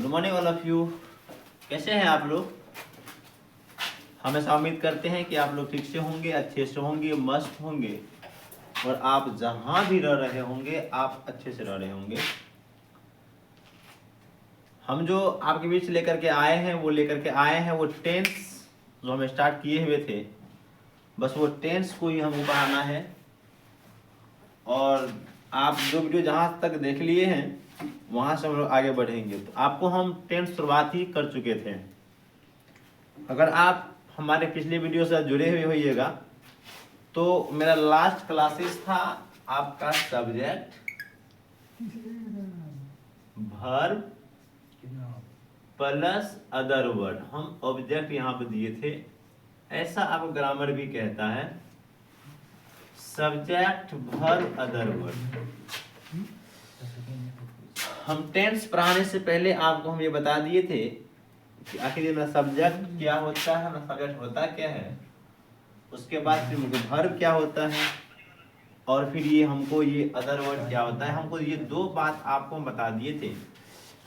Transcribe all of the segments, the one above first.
Morning all of you. कैसे हैं आप लोग? हमेशा उम्मीद करते हैं कि आप लोग ठीक से होंगे, अच्छे से होंगे, मस्त होंगे और आप जहां भी रह रहे होंगे आप अच्छे से रह रहे होंगे। हम जो आपके बीच लेकर के आए हैं वो टेंस जो हम स्टार्ट किए हुए थे, बस वो टेंस को ही हमको पढ़ाना है। और आप जो वीडियो जहाँ तक देख लिए हैं वहाँ से हम लोग आगे बढ़ेंगे। तो आपको हम टेंस शुरुआत ही कर चुके थे। अगर आप हमारे पिछले वीडियो से जुड़े हुए होइएगा तो मेरा लास्ट क्लासेस था आपका subject, verb plus other word. हम ऑब्जेक्ट यहाँ पे दिए थे, ऐसा आपको ग्रामर भी कहता है, सब्जेक्ट वर्ब अदर वर्ड। हम टेंस पढ़ाने से पहले आपको हम ये बता दिए थे कि आखिर ये मेरा सब्जेक्ट क्या होता है, मेरा सब्जेक्ट होता क्या है, उसके बाद फिर मुझे वर्ब क्या होता है और फिर ये हमको ये अदर वर्ड क्या होता है। हमको ये दो बात आपको हम बता दिए थे।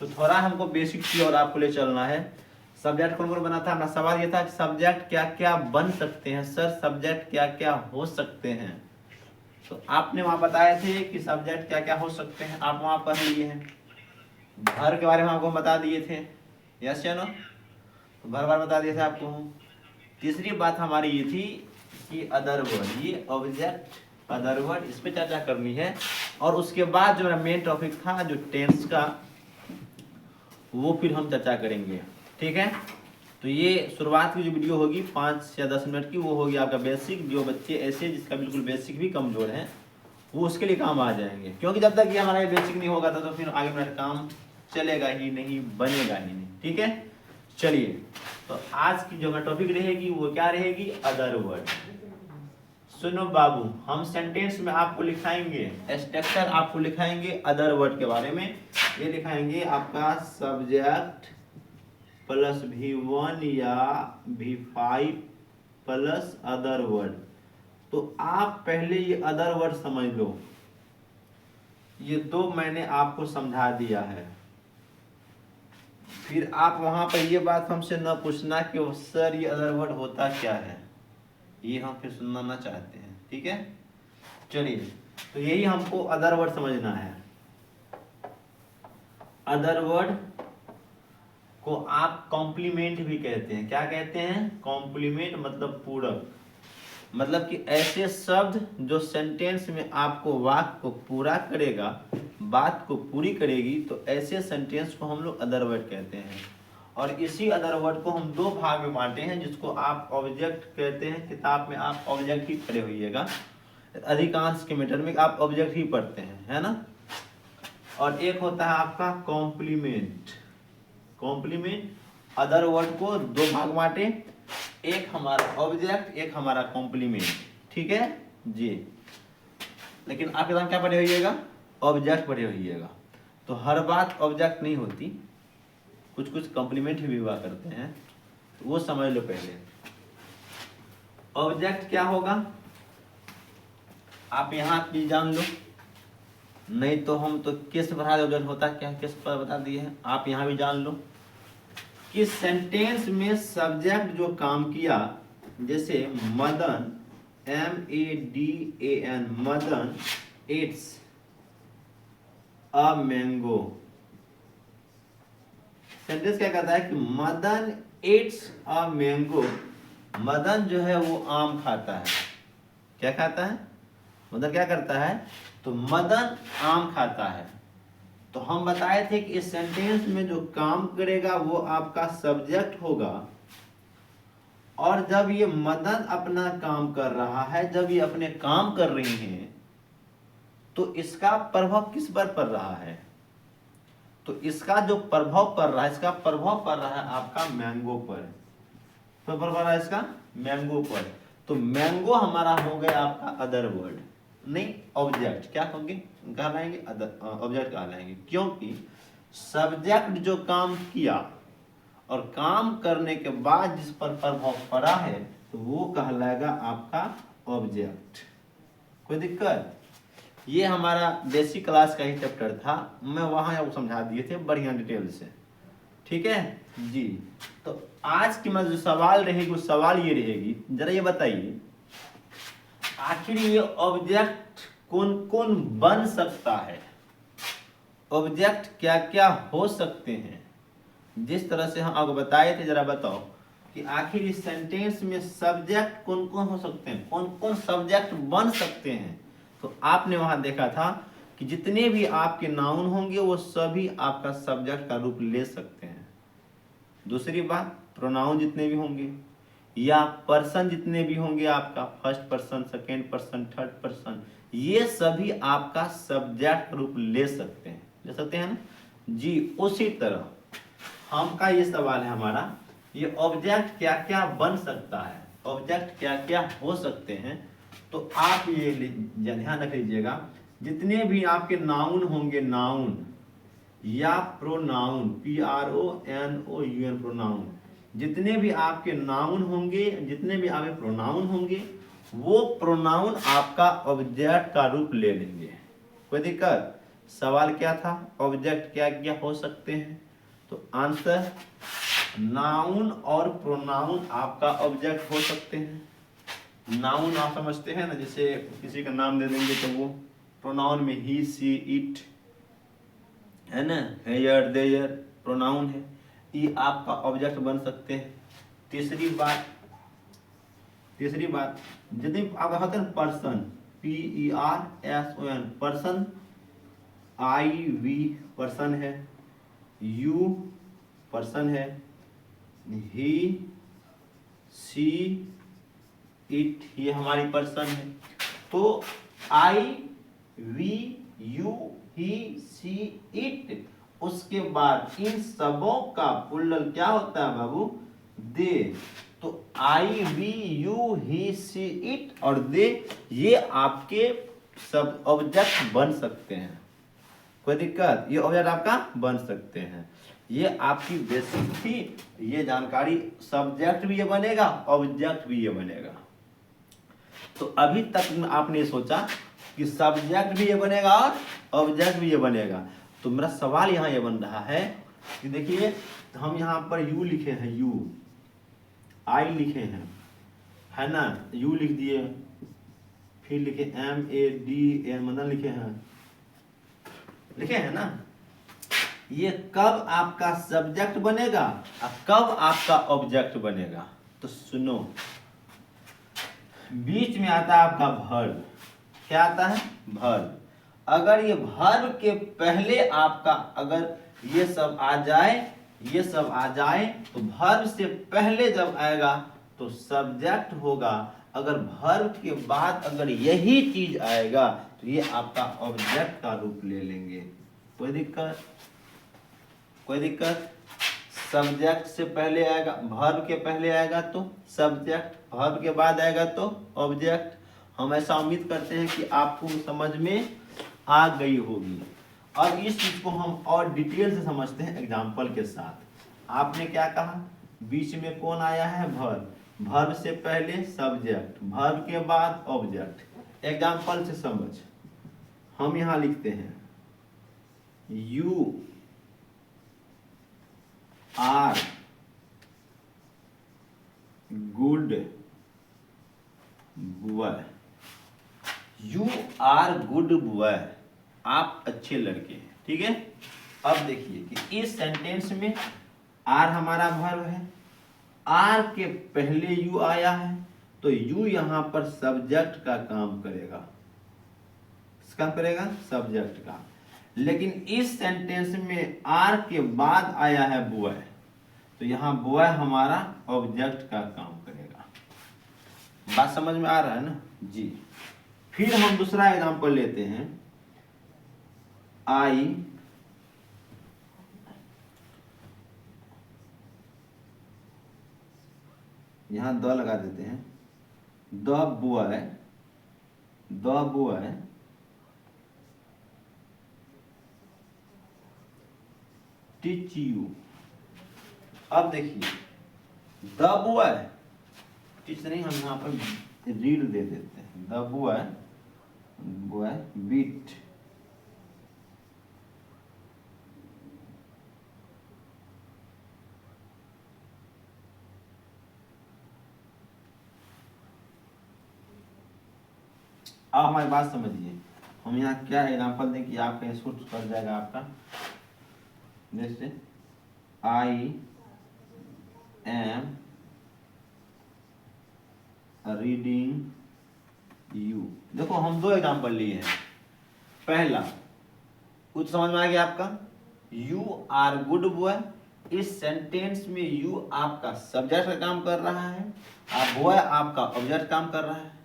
तो थोड़ा हमको बेसिक की और आपको ले चलना है। सब्जेक्ट कौन कौन बना था? हमारा सवाल ये था कि सब्जेक्ट क्या क्या बन सकते हैं सर, सब्जेक्ट क्या क्या हो सकते हैं। तो आपने वहां बताए थे कि सब्जेक्ट क्या क्या हो सकते हैं, आप वहां पढ़ लिए हैं। घर के बारे में आपको बता दिए थे, यस या नो? तो बार बार बता दिए थे आपको। तीसरी बात हमारी ये थी कि अदर वर्ड, ये ऑब्जेक्ट अदर वर्ड, इस पे चर्चा करनी है। और उसके बाद जो मेरा मेन टॉपिक था जो टेंस का, वो फिर हम चर्चा करेंगे, ठीक है। तो ये शुरुआत की जो वीडियो होगी 5 या 10 मिनट की, वो होगी आपका बेसिक। जो बच्चे ऐसे जिसका बिल्कुल बेसिक भी कमजोर है वो उसके लिए काम आ जाएंगे, क्योंकि जब तक ये हमारा ये बेसिक नहीं होगा तो फिर आगे मेरा काम चलेगा ही नहीं, बनेगा ही नहीं, ठीक है। चलिए, तो आज की जो टॉपिक रहेगी वो क्या रहेगी? Other word. सुनो बाबू, हम सेंटेंस में आपको लिखाएंगे, स्ट्रक्चर आपको लिखाएंगे अदर वर्ड के बारे में। ये लिखाएंगे आपका सब्जेक्ट प्लस V1 या V5 प्लस अदर वर्ड। तो आप पहले ये अदर वर्ड समझ लो, ये दो मैंने आपको समझा दिया है। फिर आप वहां पर ये बात हमसे न पूछना कि सर ये अदर वर्ड होता क्या है, ये हम फिर सुनना ना चाहते हैं, ठीक है। चलिए, तो यही हमको अदर वर्ड समझना है। अदर वर्ड को आप कॉम्प्लीमेंट भी कहते हैं। क्या कहते हैं? कॉम्प्लीमेंट मतलब पूरक, मतलब कि ऐसे शब्द जो सेंटेंस में आपको वाक्य को पूरा करेगा, बात को पूरी करेगी, तो ऐसे सेंटेंस को हम लोग अदर वर्ड कहते हैं। और इसी अदर वर्ड को हम दो भाग में बांटे हैं, जिसको आप ऑब्जेक्ट कहते हैं। किताब में आप ऑब्जेक्ट ही पढ़े होइएगा, अधिकांश के मैटर में आप ऑब्जेक्ट ही पढ़ते हैं, है ना। और एक होता है आपका कॉम्प्लीमेंट। कॉम्प्लीमेंट अदर वर्ड को दो भाग बांटे, एक हमारा ऑब्जेक्ट, एक हमारा कॉम्प्लीमेंट, ठीक है जी। लेकिन आप एकदम क्या पढ़े होइएगा? ऑब्जेक्ट पढ़े होइएगा। तो हर बात ऑब्जेक्ट नहीं होती, कुछ कुछ कॉम्प्लीमेंट भी हुआ करते हैं, तो वो समझ लो पहले। ऑब्जेक्ट क्या होगा आप यहाँ भी जान लो, नहीं तो हम तो किस प्रकार ऑब्जेक्ट होता क्या, किस पर बता दिए हैं, आप यहाँ भी जान लो कि सेंटेंस में सब्जेक्ट जो काम किया, जैसे Madan, MADAN, Madan eats a mango. Sentence क्या कहता है कि Madan eats a mango. Madan जो है वो आम खाता है। क्या खाता है? मदन क्या करता है? तो मदन आम खाता है। तो हम बताए थे कि इस सेंटेंस में जो काम करेगा वो आपका सब्जेक्ट होगा। और जब ये मदन अपना काम कर रहा है, जब ये अपने काम कर रही हैं, तो इसका प्रभाव किस पर पड़ रहा है? तो इसका जो प्रभाव पड़ रहा है, इसका प्रभाव पड़ रहा है आपका मैंगो पर। तो पड़ रहा है इसका मैंगो पर। तो मैंगो हमारा हो गया आपका अदर वर्ड, नहीं ऑब्जेक्ट। क्या होंगे? कहलाएंगे ऑब्जेक्ट कहलाएंगे, क्योंकि सब्जेक्ट जो काम किया और काम करने के बाद जिस पर प्रभाव पड़ा है, तो वो कहलाएगा आपका ऑब्जेक्ट। कोई दिक्कत? ये हमारा बेसिक क्लास का ही चैप्टर था, मैं वहां आपको समझा दिए थे बढ़िया डिटेल से। ठीक है जी। तो आज की जो सवाल रहेगी वो सवाल ये रहेगी, जरा ये बताइए आखिर ये ऑब्जेक्ट कौन कौन बन सकता है, ऑब्जेक्ट क्या क्या हो सकते हैं। जिस तरह से हम आपको बताए थे, जरा बताओ कि आखिर इस सेंटेंस में सब्जेक्ट कौन कौन हो सकते हैं, कौन कौन सब्जेक्ट बन सकते हैं। तो आपने वहां देखा था कि जितने भी आपके नाउन होंगे वो सभी आपका सब्जेक्ट का रूप ले सकते हैं। दूसरी बात, प्रोनाउन जितने भी होंगे या पर्सन जितने भी होंगे, आपका first person, second person, third person, ये सभी आपका सब्जेक्ट का रूप ले सकते हैं, ले सकते हैं ना जी। उसी तरह हम का ये सवाल है हमारा, ये ऑब्जेक्ट क्या क्या बन सकता है, ऑब्जेक्ट क्या क्या हो सकते हैं। तो आप ये ध्यान रख लीजिएगा, जितने भी आपके नाउन होंगे, नाउन या प्रोनाउन, PRONOUN प्रोनाउन, जितने भी आपके नाउन होंगे, जितने भी आपके प्रोनाउन होंगे, वो प्रोनाउन आपका ऑब्जेक्ट का रूप ले लेंगे। कोई दिक्कत? सवाल क्या था, ऑब्जेक्ट क्या क्या हो सकते हैं, तो आंसर नाउन और प्रोनाउन आपका ऑब्जेक्ट हो सकते हैं। नाउन आप समझते हैं ना, जैसे किसी का नाम दे देंगे तो वो प्रोनाउन में ही, सी, इट है ना, हेयर, देयर प्रोनाउन है, ये आपका ऑब्जेक्ट बन सकते हैं। तीसरी बात यदि आप होते हैं person, PERSON person, IV person है, U पर्सन है, ही, सी, इट ये हमारी पर्सन है। तो IV, U, he, she, it, उसके बाद इन सबों का प्लुरल क्या होता है बाबू, दे। तो IV, U, he, she, it और दे, ये आपके सब ऑब्जेक्ट बन सकते हैं। कोई दिक्कत? ये ऑब्जेक्ट आपका बन सकते हैं। ये आपकी बेसिक थी ये जानकारी, सब्जेक्ट भी ये बनेगा, ऑब्जेक्ट भी ये बनेगा। तो अभी तक आपने सोचा कि सब्जेक्ट भी ये बनेगा और ऑब्जेक्ट भी ये बनेगा। तो मेरा सवाल यहाँ ये बन रहा है कि देखिए, हम यहाँ पर यू लिखे हैं, यू, आई लिखे हैं, है ना, यू लिख दिए, फिर लिखे MADN मदन लिखे हैं ना। ये कब आपका सब्जेक्ट बनेगा और कब आपका ऑब्जेक्ट बनेगा, तो सुनो, बीच में आता है आपका वर्ब। क्या आता है? वर्ब। अगर ये वर्ब के पहले आपका अगर ये सब आ जाए, ये सब आ जाए, तो वर्ब से पहले जब आएगा तो सब्जेक्ट होगा। अगर वर्ब के बाद अगर यही चीज आएगा तो ये आपका ऑब्जेक्ट का रूप ले लेंगे। कोई दिक्कत? कोई दिक्कत? सब्जेक्ट से पहले आएगा, वर्ब के पहले आएगा तो सब्जेक्ट, वर्ब के बाद आएगा तो ऑब्जेक्ट। हम ऐसा उम्मीद करते हैं कि आपको समझ में आ गई होगी। और इस चीज को हम और डिटेल से समझते हैं एग्जाम्पल के साथ। आपने क्या कहा, बीच में कौन आया है? वर्ब, वर्ब से पहले सब्जेक्ट, वर्ब के बाद ऑब्जेक्ट। एग्जाम्पल से समझ, हम यहां लिखते हैं you are good boy, you are good boy, आप अच्छे लड़के हैं। ठीक है, अब देखिए कि इस सेंटेंस में आर हमारा वर्ब है, आर के पहले यू आया है, तो यू यहां पर सब्जेक्ट का काम करेगा। किसका करेगा? सब्जेक्ट का। लेकिन इस सेंटेंस में आर के बाद आया है बॉय, तो यहां बॉय हमारा ऑब्जेक्ट का काम करेगा। बात समझ में आ रहा है ना जी। फिर हम दूसरा एग्जांपल लेते हैं, आई यहां द लगा देते हैं, द बॉय टीच यू। अब देखिए, द बॉय टीच नहीं, हम यहाँ पर रीड दे देते हैं, द बॉय बीट अब हमारी बात समझिए, हम यहाँ क्या एग्जाम्पल दें कि आपका ये सूट कर जाएगा आपका, जैसे आई एम रीडिंग यू। देखो हम दो एग्जाम्पल लिए हैं। पहला कुछ समझ में आ गया आपका, यू आर गुड बॉय। इस सेंटेंस में यू आपका सब्जेक्ट का काम कर रहा है और बॉय आपका ऑब्जेक्ट काम कर रहा है।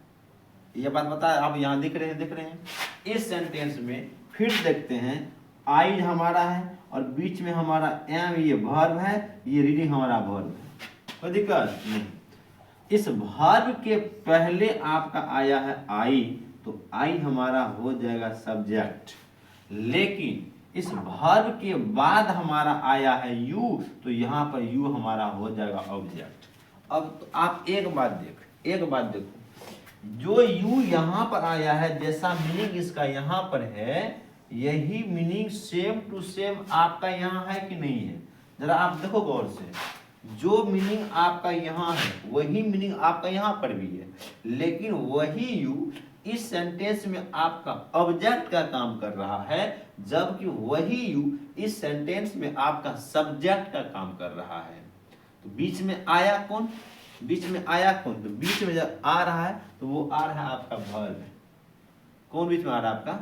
ये बात बता आप यहाँ दिख रहे हैं। इस सेंटेंस में फिर देखते हैं, आई हमारा है और बीच में हमारा एम, ये वर्ब है, ये रीडिंग हमारा वर्ब है, कोई दिक्कत नहीं। इस वर्ब के पहले आपका आया है आई, तो आई हमारा हो जाएगा सब्जेक्ट। लेकिन इस वर्ब के बाद हमारा आया है यू, तो यहाँ पर यू हमारा हो जाएगा ऑब्जेक्ट। अब तो आप एक बात देखो, जो यू यहाँ पर आया है, जैसा मीनिंग इसका यहाँ पर है, यही मीनिंग सेम टू सेम आपका यहाँ है कि नहीं है? जरा आप देखो गौर से, जो मीनिंग आपका यहाँ है वही मीनिंग आपका यहाँ पर भी है, लेकिन वही यू इस सेंटेंस में आपका ऑब्जेक्ट का काम कर रहा है, जबकि वही यू इस सेंटेंस में आपका सब्जेक्ट का काम कर रहा है। तो बीच में आया कौन? तो बीच में जब आ रहा है तो वो आ रहा है आपका वर्ब। कौन बीच में आ रहा है आपका?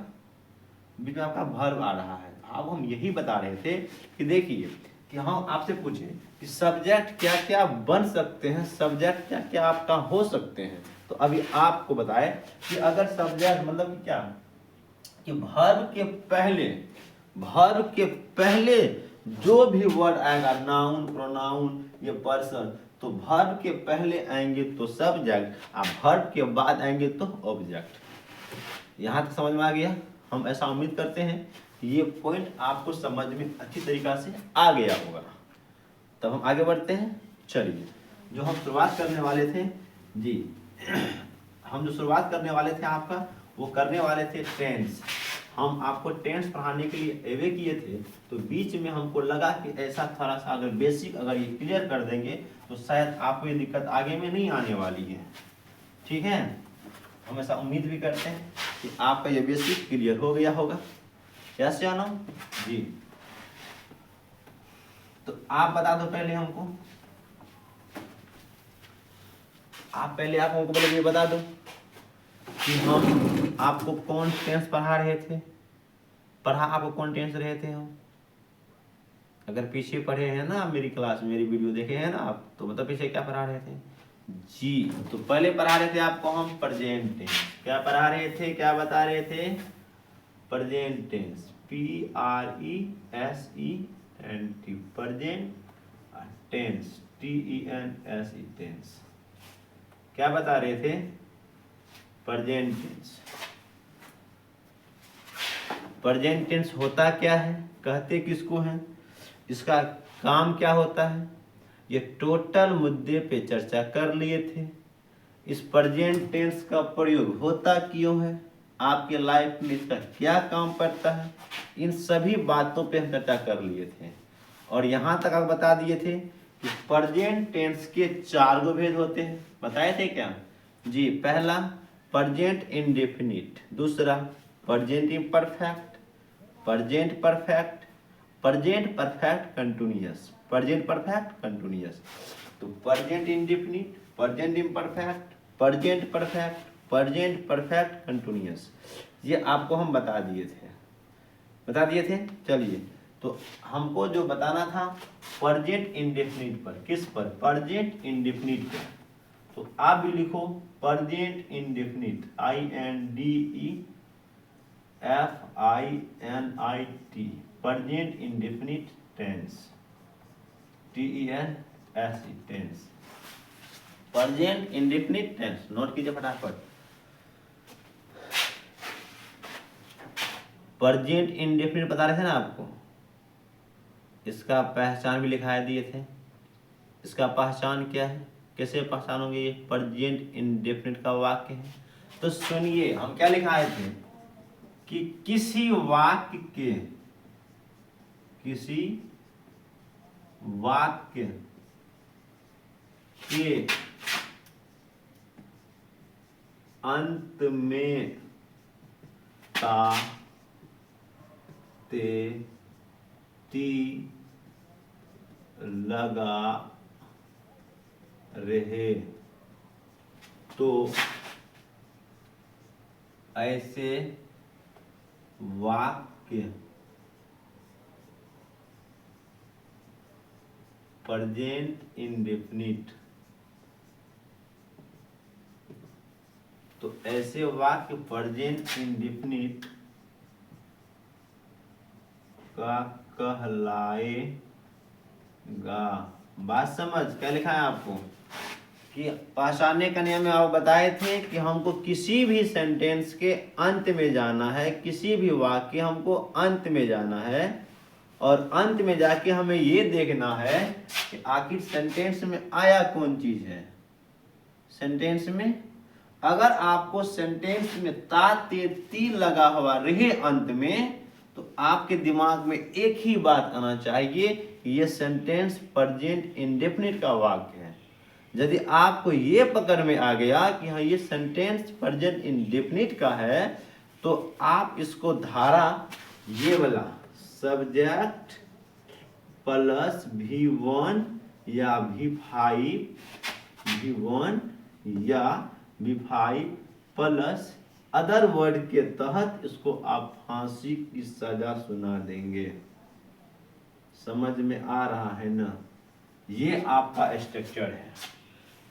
बीच में आपका वर्ब आ रहा है। अब हम यही बता रहे थे कि देखिए कि हम आपसे पूछे कि सब्जेक्ट क्या क्या बन सकते हैं, सब्जेक्ट क्या क्या आपका हो सकते हैं। तो अभी आपको बताए कि अगर सब्जेक्ट मतलब क्या, कि वर्ब के पहले जो भी वर्ड आएगा, नाउन, प्रोनाउन, ये पर्सन, तो वर्ब के पहले आएंगे तो सब्जेक्ट और वर्ब के बाद आएंगे तो ऑब्जेक्ट। यहाँ तक समझ में आ गया? हम ऐसा उम्मीद करते हैं कि ये पॉइंट आपको समझ में अच्छी तरीका से आ गया होगा। तब हम आगे बढ़ते हैं। चलिए, जो हम शुरुआत करने वाले थे जी, हम जो शुरुआत करने वाले थे आपका, वो करने वाले थे टेंस। हम आपको टेंस पढ़ाने के लिए एवे किए थे, तो बीच में हमको लगा कि ऐसा थोड़ा सा अगर बेसिक अगर ये क्लियर कर देंगे तो शायद आपको ये दिक्कत आगे में नहीं आने वाली है। ठीक है, हम ऐसा उम्मीद भी करते हैं कि आपका ये बेसिक क्लियर हो गया होगा। यस या नो जी? तो आप बता दो पहले हमको, आप ये बता दो कि हम आपको कौन टेंस पढ़ा रहे थे, आपको कौन टेंस रहे थे हम? अगर पीछे पढ़े हैं ना मेरी क्लास, मेरी वीडियो देखे हैं ना आप, तो मतलब पीछे क्या पढ़ा रहे थे जी? तो पहले पढ़ा रहे थे आपको हम प्रेजेंट टेंस। क्या पढ़ा रहे थे, क्या बता रहे थे? Present tense, PRESENT, present tense, TENSE, tense. क्या बता रहे थे? Present tense. प्रेजेंट टेंस होता क्या है, कहते किसको हैं, इसका काम क्या होता है, ये टोटल मुद्दे पे चर्चा कर लिए थे। इस प्रेजेंट टेंस का प्रयोग होता क्यों है, आपके लाइफ में इसका क्या काम पड़ता है, इन सभी बातों पे हम चर्चा कर लिए थे। और यहाँ तक आप बता दिए थे कि प्रेजेंट टेंस के 4 भेद होते हैं। बताए थे क्या जी? पहला प्रेजेंट इंडेफिनिट, दूसरा present imperfect, present perfect, present perfect continuous, present perfect continuous. तो present indefinite, present imperfect, present perfect, present perfect continuous, ये आपको हम बता दिए थे। चलिए, तो हमको जो बताना था प्रेजेंट इंडेफिनिट पर, किस पर? प्रेजेंट इंडेफिनिट पर। तो आप भी लिखो present indefinite, INDEFINIT, present indefinite tense, TENSE, tense, present indefinite tense. Note कीजिए फटाफट। प्रेजेंट इंडेफिनिट बता रहे थे ना आपको, इसका पहचान भी लिखा दिए थे। इसका पहचान क्या है, कैसे पहचानोगे? ये प्रेजेंट इंडेफिनिट का वाक्य है। तो सुनिए, हम क्या लिखाए थे कि किसी वाक्य के अंत में ता ते ती लगा रहे, तो ऐसे वाक्य प्रेजेंट इंडेफिनिट, तो ऐसे वाक्य प्रेजेंट इंडेफिनिट का कहलाएगा। बात समझ, क्या लिखा है आपको कि पहचानने का नियम में आप बताए थे कि हमको किसी भी सेंटेंस के अंत में जाना है, किसी भी वाक्य हमको अंत में जाना है, और अंत में जाके हमें ये देखना है कि आखिर सेंटेंस में आया कौन चीज है। सेंटेंस में अगर आपको सेंटेंस में ता ते ती लगा हुआ रहे अंत में, तो आपके दिमाग में एक ही बात आना चाहिए कि ये सेंटेंस प्रेजेंट इंडेफिनिट का वाक्य है। यदि आपको ये पकड़ में आ गया कि हाँ ये सेंटेंस प्रेजेंट इंडेफिनिट का है, तो आप इसको धारा ये वाला सब्जेक्ट प्लस V1 या V5, V1 या V5 प्लस अदर वर्ड के तहत इसको आप फांसी की सजा सुना देंगे। समझ में आ रहा है ना? ये आपका स्ट्रक्चर है।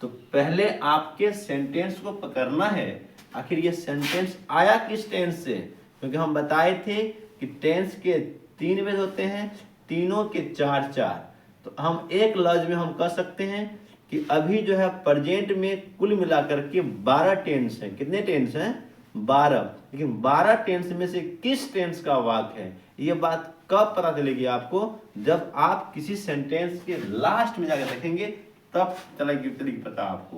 तो पहले आपके सेंटेंस को पकड़ना है, आखिर ये सेंटेंस आया किस टेंस से, क्योंकि हम बताए थे कि टेंस के 3 वेज होते हैं, तीनों के 4-4। तो हम एक लफ्ज में हम कह सकते हैं कि अभी जो है प्रेजेंट में कुल मिलाकर के 12 टेंस हैं। कितने टेंस हैं? 12। लेकिन 12 टेंस में से किस टेंस का वाक्य है, ये बात कब पता चलेगी आपको? जब आप किसी सेंटेंस के लास्ट में जाकर देखेंगे, तब चलेगी पता आपको।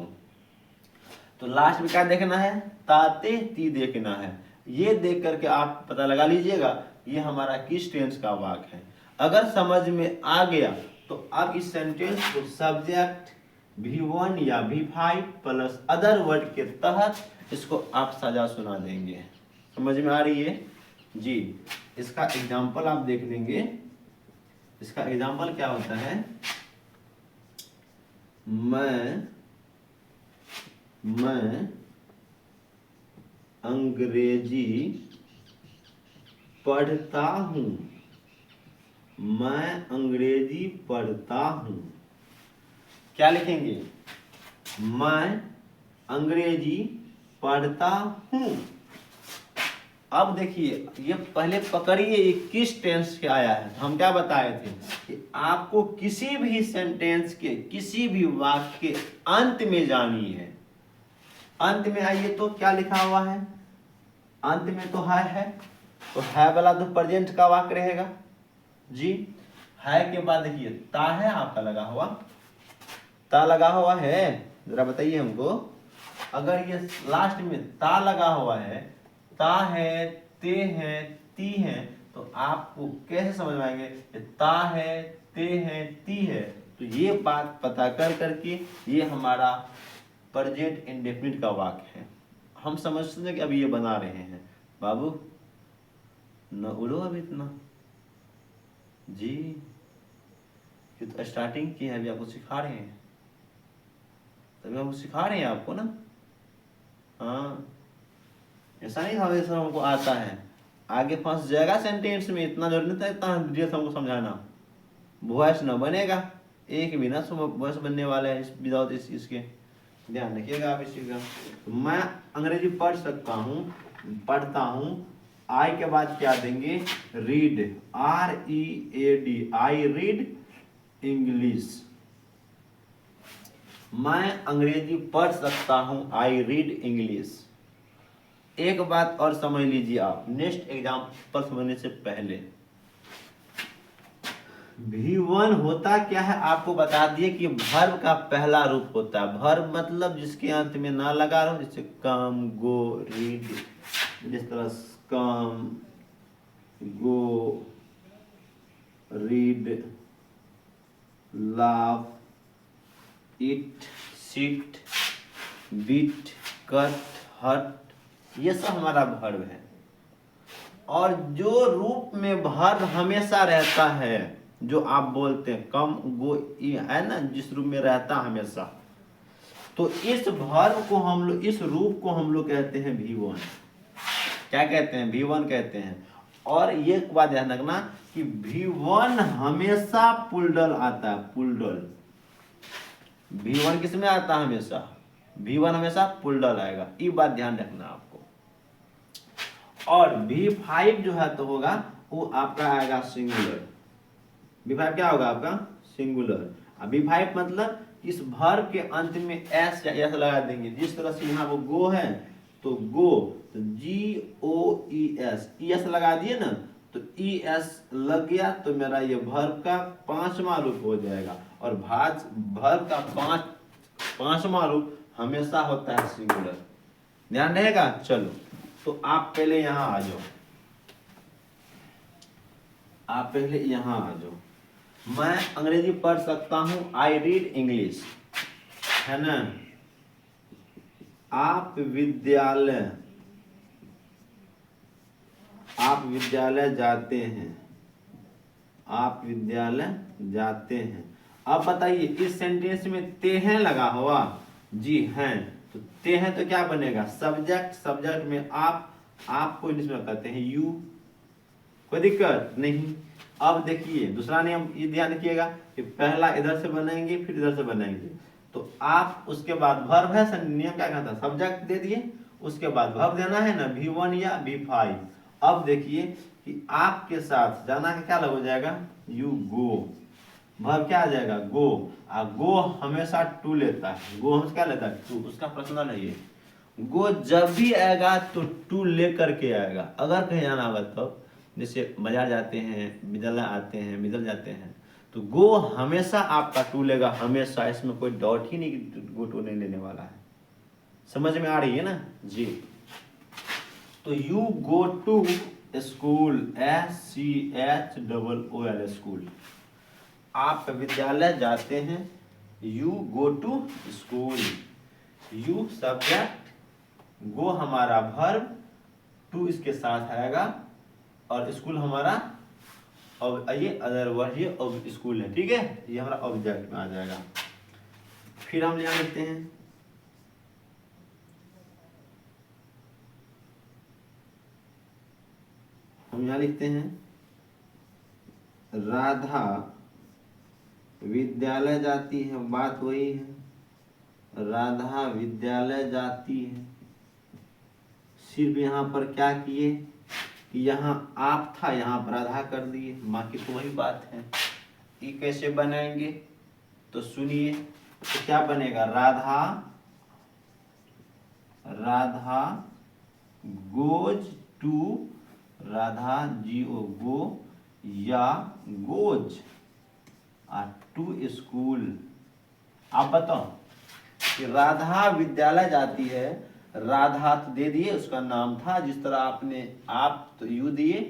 तो लास्ट में क्या देखना है? ताते ती देखना है। ये देख करके आप पता लगा लीजिएगा ये हमारा किस टेंस का वाक्य है। अगर समझ में आ गया तो आप इस सेंटेंस को सब्जेक्ट V1 या V5 प्लस अदर वर्ड के तहत इसको आप सजा सुना देंगे। समझ में आ रही है जी? इसका एग्जाम्पल आप देख लेंगे। इसका एग्जाम्पल क्या होता है? मैं अंग्रेजी पढ़ता हूँ। मैं अंग्रेजी पढ़ता हूँ। क्या लिखेंगे? मैं अंग्रेजी पढ़ता हूँ। अब देखिए, ये पहले पकड़िए ये किस टेंस के आया है। हम क्या बताए थे कि आपको किसी भी सेंटेंस के किसी भी वाक्य के अंत में जानी है। अंत में आइए तो क्या लिखा हुआ है? अंत में तो है तो है वाला तो प्रेजेंट का वाक्य रहेगा जी। है के बाद देखिए ता है आपका लगा हुआ, ता लगा हुआ है। जरा बताइए हमको, अगर ये लास्ट में ता लगा हुआ है, ता है, ते है, ती है, तो आपको कैसे समझ में आएंगे? ता है, ते है, ती है। तो ये बात पता कर करके ये हमारा प्रेजेंट इंडेफिनिट का वाक्य है। हम समझते हैं कि अभी ये बना रहे हैं। बाबू न उड़ो अभी इतना जी, कि तो स्टार्टिंग की है, अभी आपको सिखा रहे हैं, तभी हमको सिखा रहे हैं आपको ना। हाँ, ऐसा नहीं था सर हमको आता है, आगे फंस जाएगा सेंटेंस में। इतना जरूरी नहीं था इतना डिटेल हमको समझाना। वॉइस न बनेगा, एक भी ना वॉइस बनने वाला है विदाउट इसके। ध्यान रखिएगा आप इस चीज का। मैं अंग्रेजी पढ़ सकता हूँ, पढ़ता हूँ। आई के बाद क्या देंगे? Read, READ, I read English. मैं अंग्रेजी पढ़ सकता हूँ, आई रीड इंग्लिश। एक बात और समझ लीजिए आप, नेक्स्ट एग्जाम्पल समझने से पहले। V1 होता क्या है आपको बता दिए कि वर्ब का पहला रूप होता है। वर्ब मतलब जिसके अंत में ना लगा रहो, जैसे कम, गो, रीड, जिस तरह come, go, read, laugh, eat, sit, beat, cut, hut, ये सब हमारा वर्ब है। और जो रूप में भर हमेशा रहता है, जो आप बोलते हैं कम गो है ना, जिस रूप में रहता हमेशा, तो इस भर को हम लोग, इस रूप को हम लोग कहते हैं V1। क्या कहते हैं? V1 कहते हैं। और ये बात ध्यान रखना कि V1 हमेशा पुलडल आता है, पुलडल। V1 किस में आता है? हमेशा V1 हमेशा पुलडल आएगा, ये बात ध्यान रखना आपको। और V5 जो है तो होगा वो आपका आएगा सिंगुलर। V5 क्या होगा आपका? सिंगुलर। अब V5 मतलब इस भर के अंत में एस या एस लगा देंगे। जिस तरह से यहाँ वो गो है तो गो, तो GOES, ES लगा दिए ना, तो ES लग गया तो मेरा ये भर का 5वां रूप हो जाएगा। और भर का पांचवा रूप हमेशा होता है सिंगुलर। ध्यान रहेगा। चलो तो आप पहले यहां आ जाओ, आप पहले यहां आ जाओ। मैं अंग्रेजी पढ़ सकता हूं, आई रीड इंग्लिश, है ना। आप विद्यालय जाते हैं, आप विद्यालय जाते हैं। अब बताइए इस सेंटेंस में ते हैं लगा हुआ? जी हैं। तो ते हैं तो क्या बनेगा? सब्जेक्ट। सब्जेक्ट में आपको इंग्लिश में कहते हैं यू। कोई दिक्कत नहीं। अब देखिए दूसरा नियम ये ध्यान रखिएगा कि पहला इधर से बनाएंगे फिर इधर से बनाएंगे। तो आप उसके बाद वर्ब है, नियम क्या कहता है? सब्जेक्ट दे दिए, उसके बाद वर्ब देना है ना, V1 या V5। अब देखिए कि आपके साथ जाना का क्या लग हो जाएगा? You go. वर्ब क्या आ जाएगा? गो। गो हमेशा टू लेता है। गो हमेशा क्या लेता है? टू। उसका पर्सनल है ये। गो जब भी आएगा तो टू लेकर के आएगा। अगर कहीं जाना होगा तो, जैसे बाजार जाते हैं, विद्यालय आते हैं, विद्यालय जाते हैं, तो गो हमेशा आपका टू लेगा, हमेशा। इसमें कोई डाउट ही नहीं कि गो टू नहीं लेने वाला है। समझ में आ रही है ना जी? तो you go to school, SCHOOL, school. आप विद्यालय जाते हैं, you go to school. You subject, go हमारा वर्ब, टू इसके साथ आएगा, और स्कूल हमारा अब ये अदर वर्ड, ये अब स्कूल है, ठीक है। ये हमारा ऑब्जेक्ट में आ जाएगा। फिर हम यहाँ लिखते हैं, हम यहाँ लिखते हैं राधा विद्यालय जाती है। बात वही है, राधा विद्यालय जाती है। सिर्फ यहाँ पर क्या किए कि यहाँ आप था, यहाँ पर राधा कर दिए, बाकी तो वही बात है। ये कैसे बनाएंगे तो सुनिए। तो क्या बनेगा? Radha goes to, Radha GO go या गोज टू स्कूल। आप बताओ कि राधा विद्यालय जाती है, राधा तो दे दिए, उसका नाम था। जिस तरह आपने आप तो यू दिए,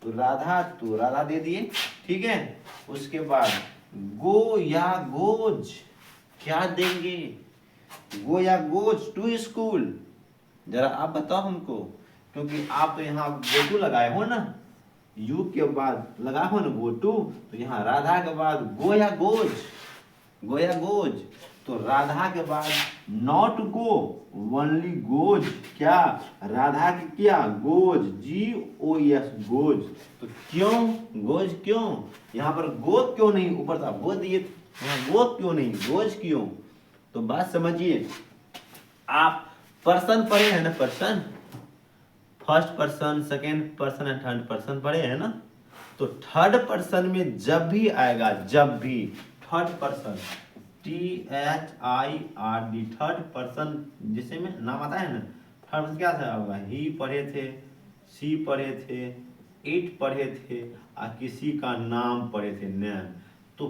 तो राधा तो राधा दे दिए, ठीक है। उसके बाद गो या गोज क्या देंगे? गो या गोज टू स्कूल, जरा आप बताओ हमको, क्योंकि आप तो यहाँ गो टू लगाए हो ना, यू के बाद लगा हो ना गो टू, तो यहाँ राधा के बाद गो या गोज, गो या गोज। तो राधा के बाद नॉट गो, ओनली गोज। क्या? राधा की क्या? Goes, GOES goes. तो क्यों गोज? क्यों यहाँ पर गो क्यों नहीं? ऊपर था गो दिए, यहाँ गो क्यों नहीं, गोज क्यों? तो बात समझिए। आप पर्सन पढ़े हैं ना, person, first person, second person and third person पढ़े हैं ना। तो थर्ड पर्सन में जब भी आएगा, जब भी third person, THIRD, third person जिसे में नाम आता है ना, थर्ड पर्सन क्या था होगा? ही पढ़े थे, सी पढ़े थे, इट पढ़े थे, और किसी का नाम पढ़े थे, नेम। तो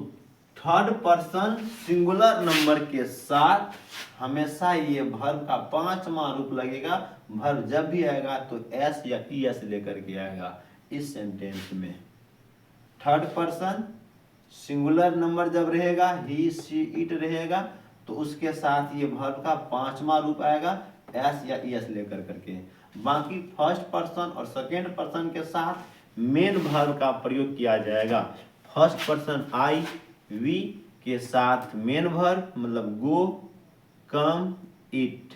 थर्ड पर्सन सिंगुलर नंबर के साथ हमेशा ये वर्ब का 5वां रूप लगेगा। वर्ब जब भी आएगा तो S या ES लेकर के आएगा। इस सेंटेंस में थर्ड पर्सन सिंगुलर नंबर जब रहेगा, ही सी इट रहेगा, तो उसके साथ ये वर्ब का 5वां रूप आएगा, S या ES लेकर करके। बाकी फर्स्ट पर्सन और सेकेंड पर्सन के साथ मेन वर्ब का प्रयोग किया जाएगा। फर्स्ट पर्सन आई, वी के साथ मेन वर्ब मतलब गो, कम, इट।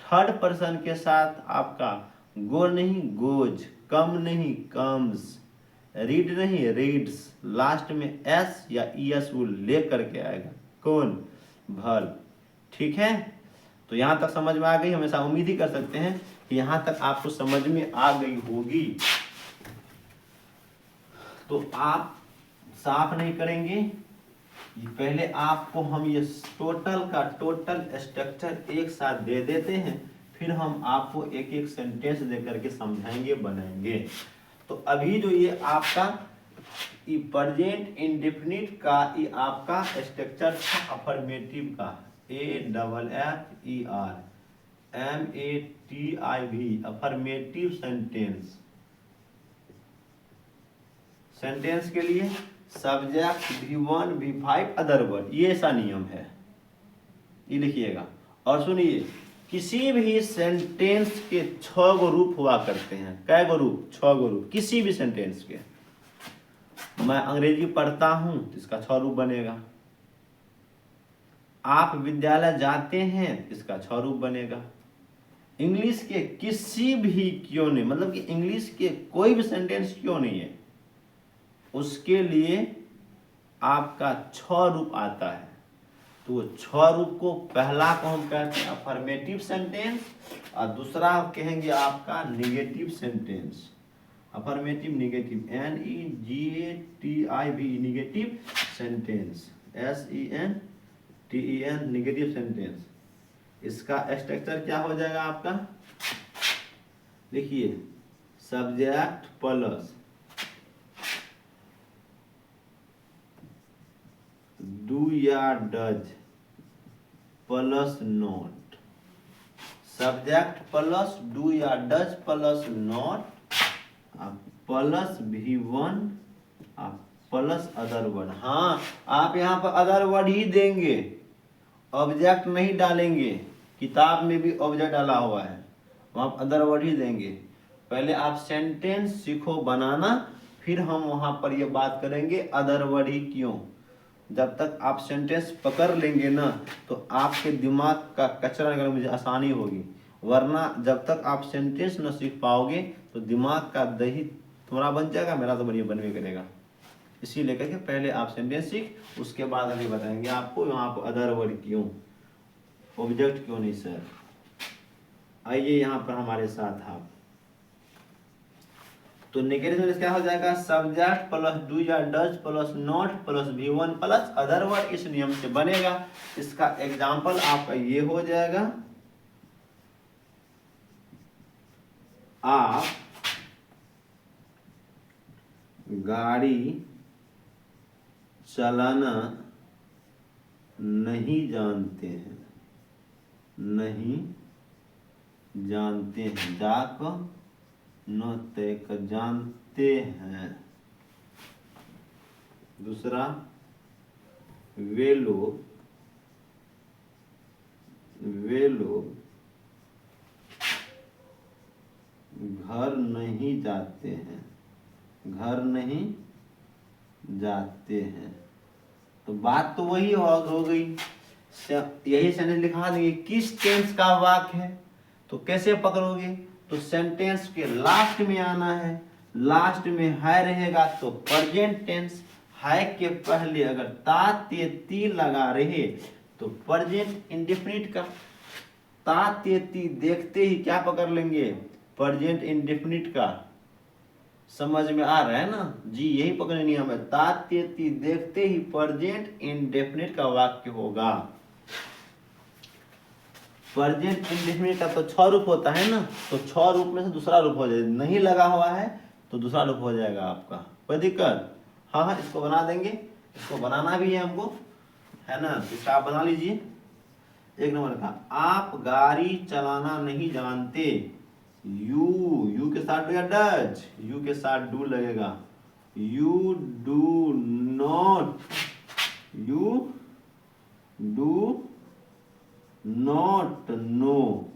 थर्ड पर्सन के साथ आपका गो नहीं गोज, कम नहीं कम्स, रीड नहीं रीड्स, लास्ट में एस या ईएस वो ले करके आएगा। कौन? वर्ब। ठीक है, तो यहां तक समझ में आ गई। हमेशा उम्मीद ही कर सकते हैं कि यहां तक आपको समझ में आ गई होगी। तो आप साफ नहीं करेंगे, पहले आपको हम ये टोटल का टोटल स्ट्रक्चर एक साथ दे देते हैं, फिर हम आपको एक एक सेंटेंस दे करके समझाएंगे, बनाएंगे। तो अभी जो ये आपका प्रेजेंट इंडेफिनिट का ये आपका स्ट्रक्चर था अफर्मेटिव का, AFFERMATIV अफर्मेटिव सेंटेंस। सेंटेंस के लिए subject V1 V5 other word, ये ऐसा नियम है, ये लिखिएगा। और सुनिए, किसी भी सेंटेंस के 6 गो रूप हुआ करते हैं। कै गो रूप? 6 गो रूप किसी भी सेंटेंस के। मैं अंग्रेजी पढ़ता हूं तो इसका 6 रूप बनेगा। आप विद्यालय जाते हैं इसका 6 रूप बनेगा। इंग्लिश के किसी भी क्यों नहीं, मतलब कि इंग्लिश के कोई भी सेंटेंस क्यों नहीं है, उसके लिए आपका 6 रूप आता है। तो वो 6 रूप को पहला को हम कहते हैं अफर्मेटिव सेंटेंस, और दूसरा कहेंगे आपका negative sentence. Affirmative negative, NEGATIV negative sentence, SENTEN negative sentence. इसका स्ट्रक्चर क्या हो जाएगा आपका? लिखिए, सब्जेक्ट प्लस डू या does plus not, subject plus do या does plus not plus V1 plus other word. हाँ, आप यहाँ पर अदर वर्ड ही देंगे, ऑब्जेक्ट नहीं डालेंगे। किताब में भी ऑब्जेक्ट डाला हुआ है, वहाँ अदर वर्ड ही देंगे। पहले आप सेंटेंस सीखो बनाना, फिर हम वहाँ पर ये बात करेंगे अदर वर्ड ही क्यों। जब तक आप सेंटेंस पकड़ लेंगे ना, तो आपके दिमाग का कचरा निकालने में मुझे आसानी होगी। वरना जब तक आप सेंटेंस न सीख पाओगे तो दिमाग का दही तुम्हारा बन जाएगा, मेरा तो बढ़िया बनवे करेगा। इसीलिए करके पहले आप सेंटेंस सीख, उसके बाद अभी बताएंगे आपको यहाँ पर अदर वर्ड क्यों, ऑब्जेक्ट क्यों नहीं सर। आइए यहाँ पर हमारे साथ आप, तो नेगेटिव में क्या हो जाएगा? सब्जेक्ट प्लस डू या does plus not plus V1 plus other word, इस नियम से बनेगा। इसका एग्जांपल आपका ये हो जाएगा, आप गाड़ी चलाना नहीं जानते हैं, नहीं जानते हैं, जाक न तक जानते हैं। दूसरा, वे लोग घर नहीं जाते हैं, घर नहीं जाते हैं। तो बात तो वही हो गई। यही सेंटेंस लिखा देंगे किस टेंस का वाक्य है, तो कैसे पकड़ोगे? तो सेंटेंस के लास्ट में आना है, लास्ट में है रहेगा तो प्रेजेंट टेंस, है के पहले अगर ता ते ती लगा रहे तो प्रेजेंट इंडेफिनिट का ता ते ती देखते ही क्या पकड़ लेंगे? प्रेजेंट इंडेफिनिट का। समझ में आ रहा है ना जी? यही पकड़ने नियम है, ता ते ती देखते ही प्रेजेंट इंडेफिनिट का वाक्य होगा। प्रेजेंट इंडेफिनिट का तो 6 रूप होता है ना, तो 6 रूप में से दूसरा रूप हो जाएगा, नहीं लगा हुआ है तो दूसरा रूप हो जाएगा आपका। कोई दिक्कत? हाँ, इसको बना देंगे, इसको बनाना भी है हमको, है ना? इसका आप बना लीजिए। 1 नंबर का, आप गाड़ी चलाना नहीं जानते, यू के साथ डू या डज, यू के साथ डू लगेगा, you do not know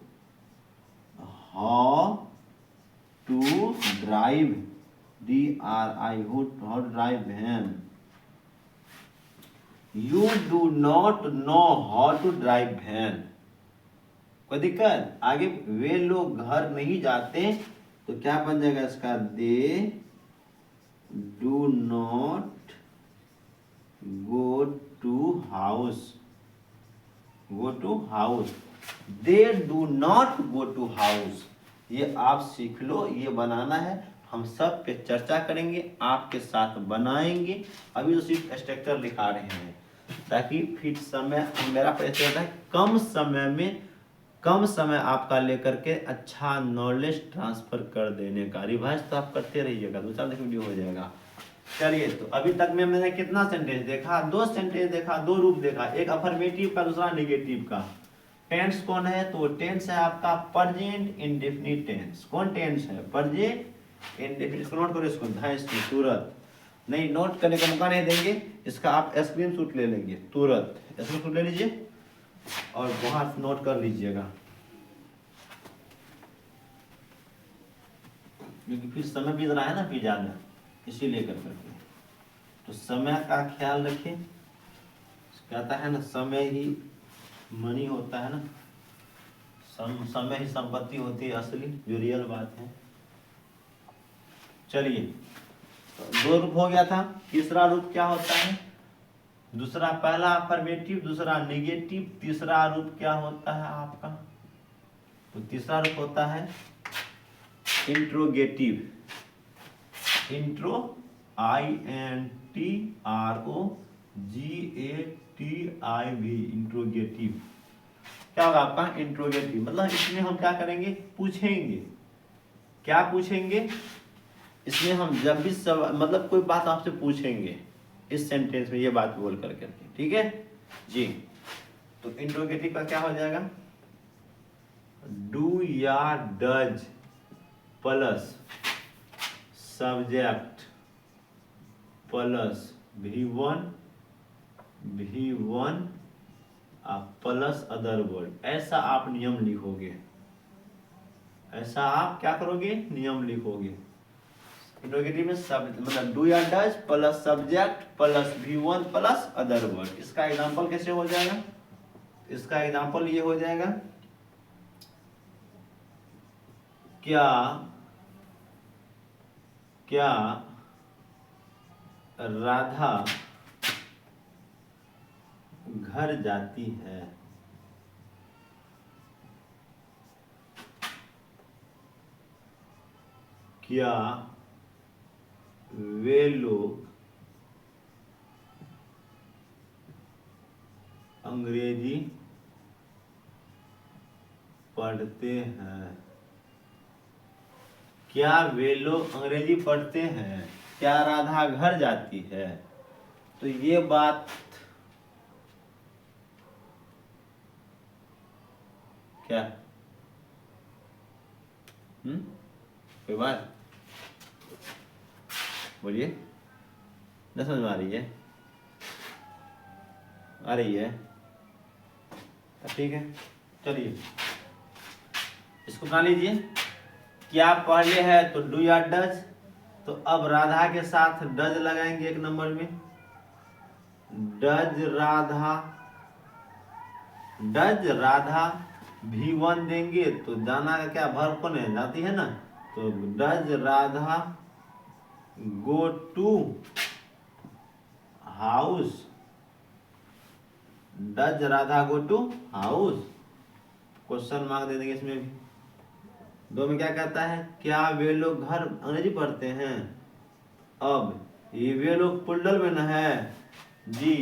how to drive, DRI, how to drive van. You do not know how to drive van. कोई दिक्कत? आगे वे लोग घर नहीं जाते तो क्या बन जाएगा इसका? They do not go to house, go to house, they do not go to house. ये आप सीख लो, ये बनाना है, हम सब पे चर्चा करेंगे, आपके साथ बनाएंगे। अभी तो सिर्फ स्ट्रक्चर लिखा रहे हैं ताकि फिर समय मेरा प्रयत्न है कम समय आपका लेकर के अच्छा नॉलेज ट्रांसफर कर देने का। रिवाइज तो आप करते रहिएगा, 2-4 वीडियो हो जाएगा। चलिए, तो अभी तक में मैंने कितना सेंटेंस देखा? 2 सेंटेंस देखा, 2 रूप देखा, एक अफर्मेटिव का, दूसरा नेगेटिव का। टेंस कौन है? तो टेंस है आपका प्रेजेंट इंडेफिनिट टेंस। कौन टेंस है? Present indefinite. इसको नोट करो, इसको धाइस तुरंत नहीं, नोट करने का मौका नहीं देंगे, इसका आप स्क्रीनशॉट ले लेंगे तुरंत। स्क्रीनशॉट ले लीजिए और वहां नोट कर लीजिएगा, क्योंकि फिर समय बीत रहा है ना फिर ज्यादा, इसीलिए कर करके। तो समय का ख्याल रखिए। कहता है ना, समय ही मनी होता है ना, समय ही संपत्ति होती है असली, जो रियल बात है। चलिए, तो 2 रूप हो गया था। तीसरा रूप क्या होता है? दूसरा, पहला अफर्मेटिव, दूसरा नेगेटिव। तीसरा रूप क्या होता है आपका? तो तीसरा रूप होता है इंट्रोगेटिव। Intro, INTROGATIV, interrogative. क्या होगा आपका? इंट्रोगेटिव। मतलब इसमें हम क्या करेंगे? पूछेंगे। क्या पूछेंगे? इसमें हम जब भी मतलब कोई बात आपसे पूछेंगे इस सेंटेंस में, ये बात बोल कर करके, ठीक है जी। तो इंट्रोगेटिव का क्या हो जाएगा? डू या does plus subject plus V1 plus other word. ऐसा आप नियम लिखोगे, ऐसा आप क्या करोगे? नियम लिखोगे। इंट्रोगेटिव में सब मतलब डू या does plus subject plus V1 plus other word. इसका एग्जांपल कैसे हो जाएगा? इसका एग्जांपल ये हो जाएगा, क्या राधा घर जाती है? क्या वे लोग अंग्रेजी पढ़ते हैं? क्या वे लोग अंग्रेजी पढ़ते हैं? क्या राधा घर जाती है? तो ये बात क्या कोई बात बोलिए, न समझ में आ रही है? आ रही है? ठीक है, चलिए इसको बना लीजिए। क्या पहले है तो डू या डज, तो अब राधा के साथ डज लगाएंगे 1 नंबर में। डज राधा V1 देंगे तो जाना का क्या वर्ब कौन है? जाती है ना। तो does Radha go to house, does Radha go to house. Question mark दे देंगे इसमें भी। 2 में क्या कहता है? क्या वे लोग घर अंग्रेजी पढ़ते हैं? अब ये वे लोग पुल्डल में न है जी,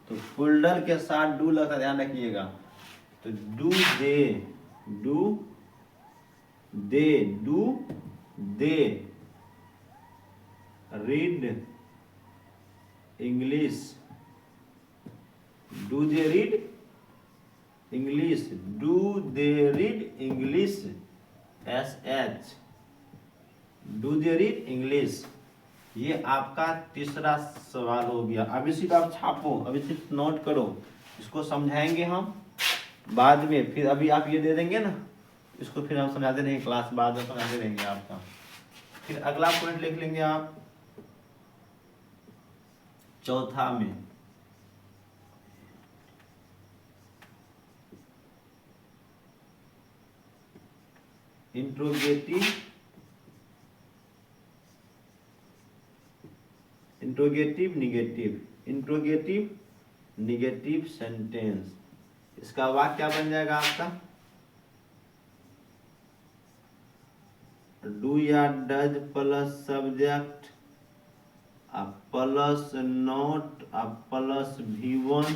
तो पुल्डल के साथ डू लगता, ध्यान रखिएगा। तो do they read English, do they read English, do they read English, SH, do they read English. ये आपका तीसरा सवाल हो गया। अभी सिर्फ आप छापो, अभी सिर्फ नोट करो, इसको समझाएंगे हम बाद में। फिर अभी आप ये दे देंगे ना, इसको फिर हम समझाते रहेंगे, क्लास बाद में समझाते रहेंगे आपका। फिर अगला पॉइंट लिख लेंगे आप चौथा में, इंट्रोगेटिव निगेटिव सेंटेंस। इसका वाक्य क्या बन जाएगा आपका, डू या does plus subject plus not plus V1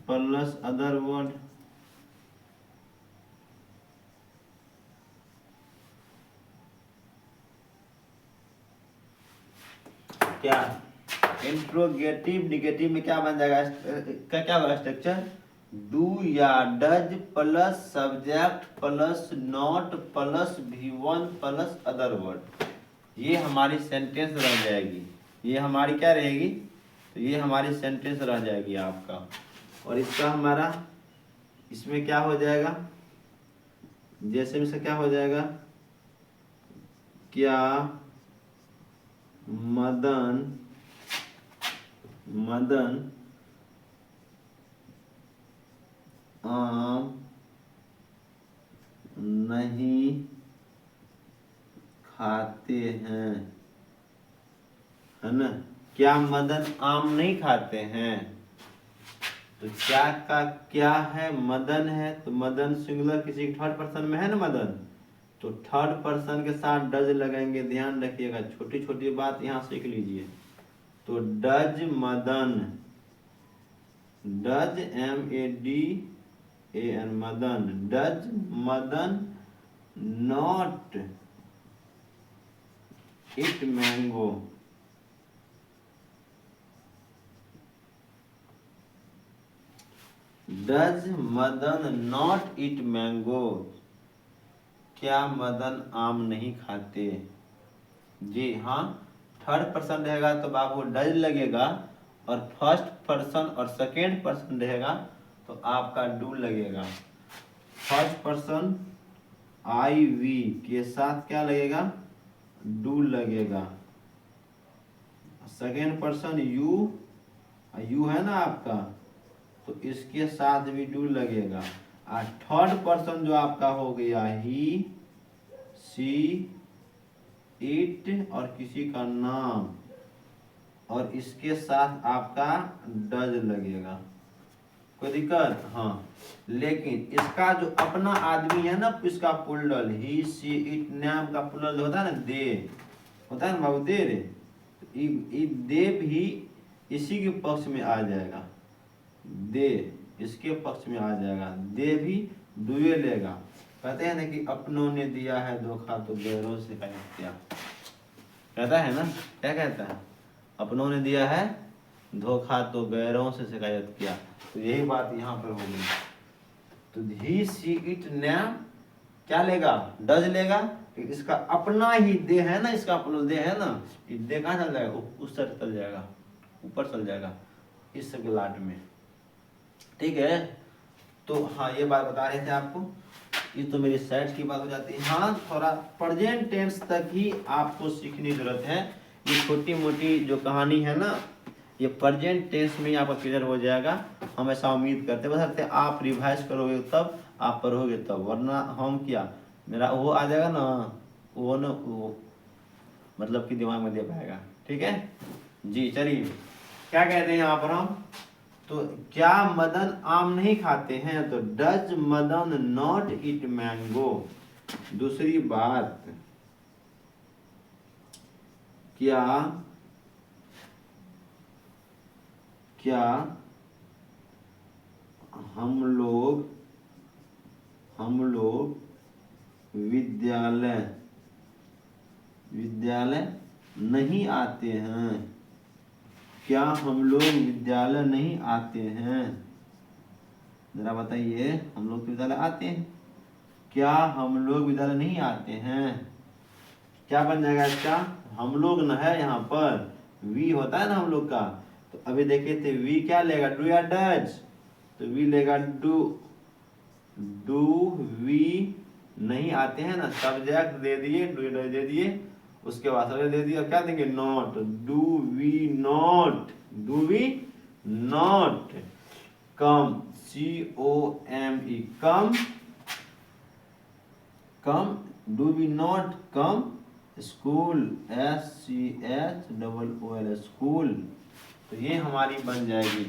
plus other word. क्या इंट्रोगेटिव निगेटिव में क्या बन जाएगा, क्या होगा स्ट्रक्चर, डू या does plus subject plus not plus V1 plus other word. ये हमारी सेंटेंस रह जाएगी, ये हमारी क्या रहेगी, तो ये हमारी सेंटेंस रह जाएगी आपका। और इसका हमारा इसमें क्या हो जाएगा, जैसे में से क्या हो जाएगा, क्या मदन आम नहीं खाते हैं, है ना। क्या मदन आम नहीं खाते हैं, तो क्या का क्या है, मदन है, तो मदन सिंगुलर किसी थर्ड पर्सन में है ना मदन, तो थर्ड पर्सन के साथ डज लगाएंगे। ध्यान रखिएगा, छोटी छोटी बात यहाँ सीख लीजिए। तो does Madan, does MADAN Madan, does Madan not it mango, does Madan not it mango, क्या मदन आम नहीं खाते। जी हाँ, थर्ड पर्सन रहेगा तो बाबू डज लगेगा, और फर्स्ट पर्सन और सेकेंड पर्सन रहेगा तो आपका डू लगेगा। फर्स्ट पर्सन IV के साथ क्या लगेगा, डू लगेगा। सेकेंड पर्सन यू है ना आपका, तो इसके साथ भी डू लगेगा। और थर्ड पर्सन जो आपका हो गया ही, सी, इट और किसी का नाम, और इसके साथ आपका डज लगेगा। कोई दिक्कत, हाँ। लेकिन इसका जो अपना आदमी है ना, इसका पुल्लल ही, सी, इट, नाम का पुल्लल होता है ना, दे होता है ना बाबू, दे रे, दे भी इसी के पक्ष में आ जाएगा, दे इसके पक्ष में आ जाएगा, दे भी दुए लेगा। कहते हैं ना कि अपनों ने दिया है धोखा तो गैरों से क्या कहता है ना, क्या कहता है, अपनों ने दिया है धोखा तो गैरों से शिकायत किया। तो यही बात यहाँ पर होगी। तो ही, सी, इट, नाम क्या लेगा, डज लेगा। इसका अपना ही दे है ना, इसका अपना दे है ना, दे कहाँ चल जाएगा, उस साइड चल जाएगा, ऊपर चल जाएगा, इस ग्लाट में। ठीक है, तो हाँ ये बात बता रहे थे आपको। ये तो मेरी साइड की बात हो जाती है। हाँ, थोड़ा प्रेजेंट टेंस तक ही आपको सीखने की जरूरत है। ये छोटी मोटी जो कहानी है ना, ये प्रेजेंट टेंस में आपका क्लियर हो जाएगा, हम ऐसा उम्मीद करते हैं। बस आप रिवाइज करोगे तब, आप पढ़ोगे तब, वरना हम क्या, मेरा वो आ जाएगा ना, वो ना वो मतलब कि दिमाग में दे पाएगा। ठीक है जी, चलिए क्या कहते हैं यहाँ पर हम, तो क्या मदन आम नहीं खाते हैं, तो does Madan not eat mango. दूसरी बात, क्या हम लोग विद्यालय नहीं आते हैं, क्या हम लोग विद्यालय नहीं आते हैं, जरा बताइए, हम लोग विद्यालय आते हैं, क्या हम लोग विद्यालय नहीं आते हैं। क्या बन जाएगा इसका, हम लोग न है यहाँ पर, वी होता है ना हम लोग का, तो अभी देखिए थे वी क्या लेगा, डू या डज, तो वी लेगा डू, डू वी नहीं आते हैं ना, सब्जेक्ट दे दिए, डू दे दिए, उसके बाद सब्जेक्ट दे दिया, क्या देंगे, not. Do we not, do we not come, COME come, come, do we not come school, SCHOOL school. तो ये हमारी बन जाएगी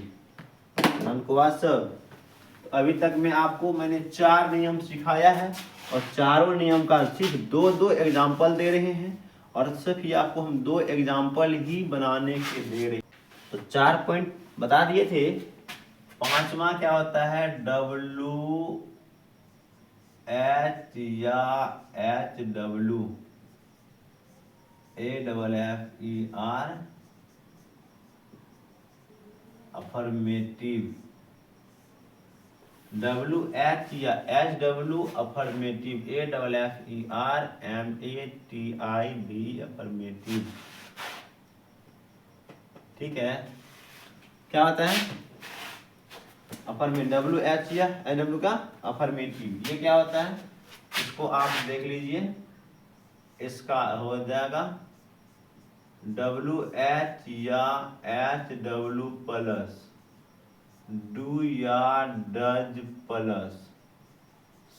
सब। अभी तक में आपको मैंने 4 नियम सिखाया है और चारों नियम का सिर्फ 2 एग्जाम्पल दे रहे हैं और सिर्फ ये आपको हम 2 एग्जाम्पल ही बनाने के दे रहे हैं। तो 4 पॉइंट बता दिए थे। 5वां क्या होता है, WH या HW, AFFER अफर्मेटिव, WH या HW अफर्मेटिव, AFFERMATIV अफर्मेटिव। ठीक है, क्या होता है अफर्मेटिव, WH या HW का अफर्मेटिव। ये क्या होता है, इसको आप देख लीजिए, इसका हो जाएगा WH या HW प्लस, डू या does plus,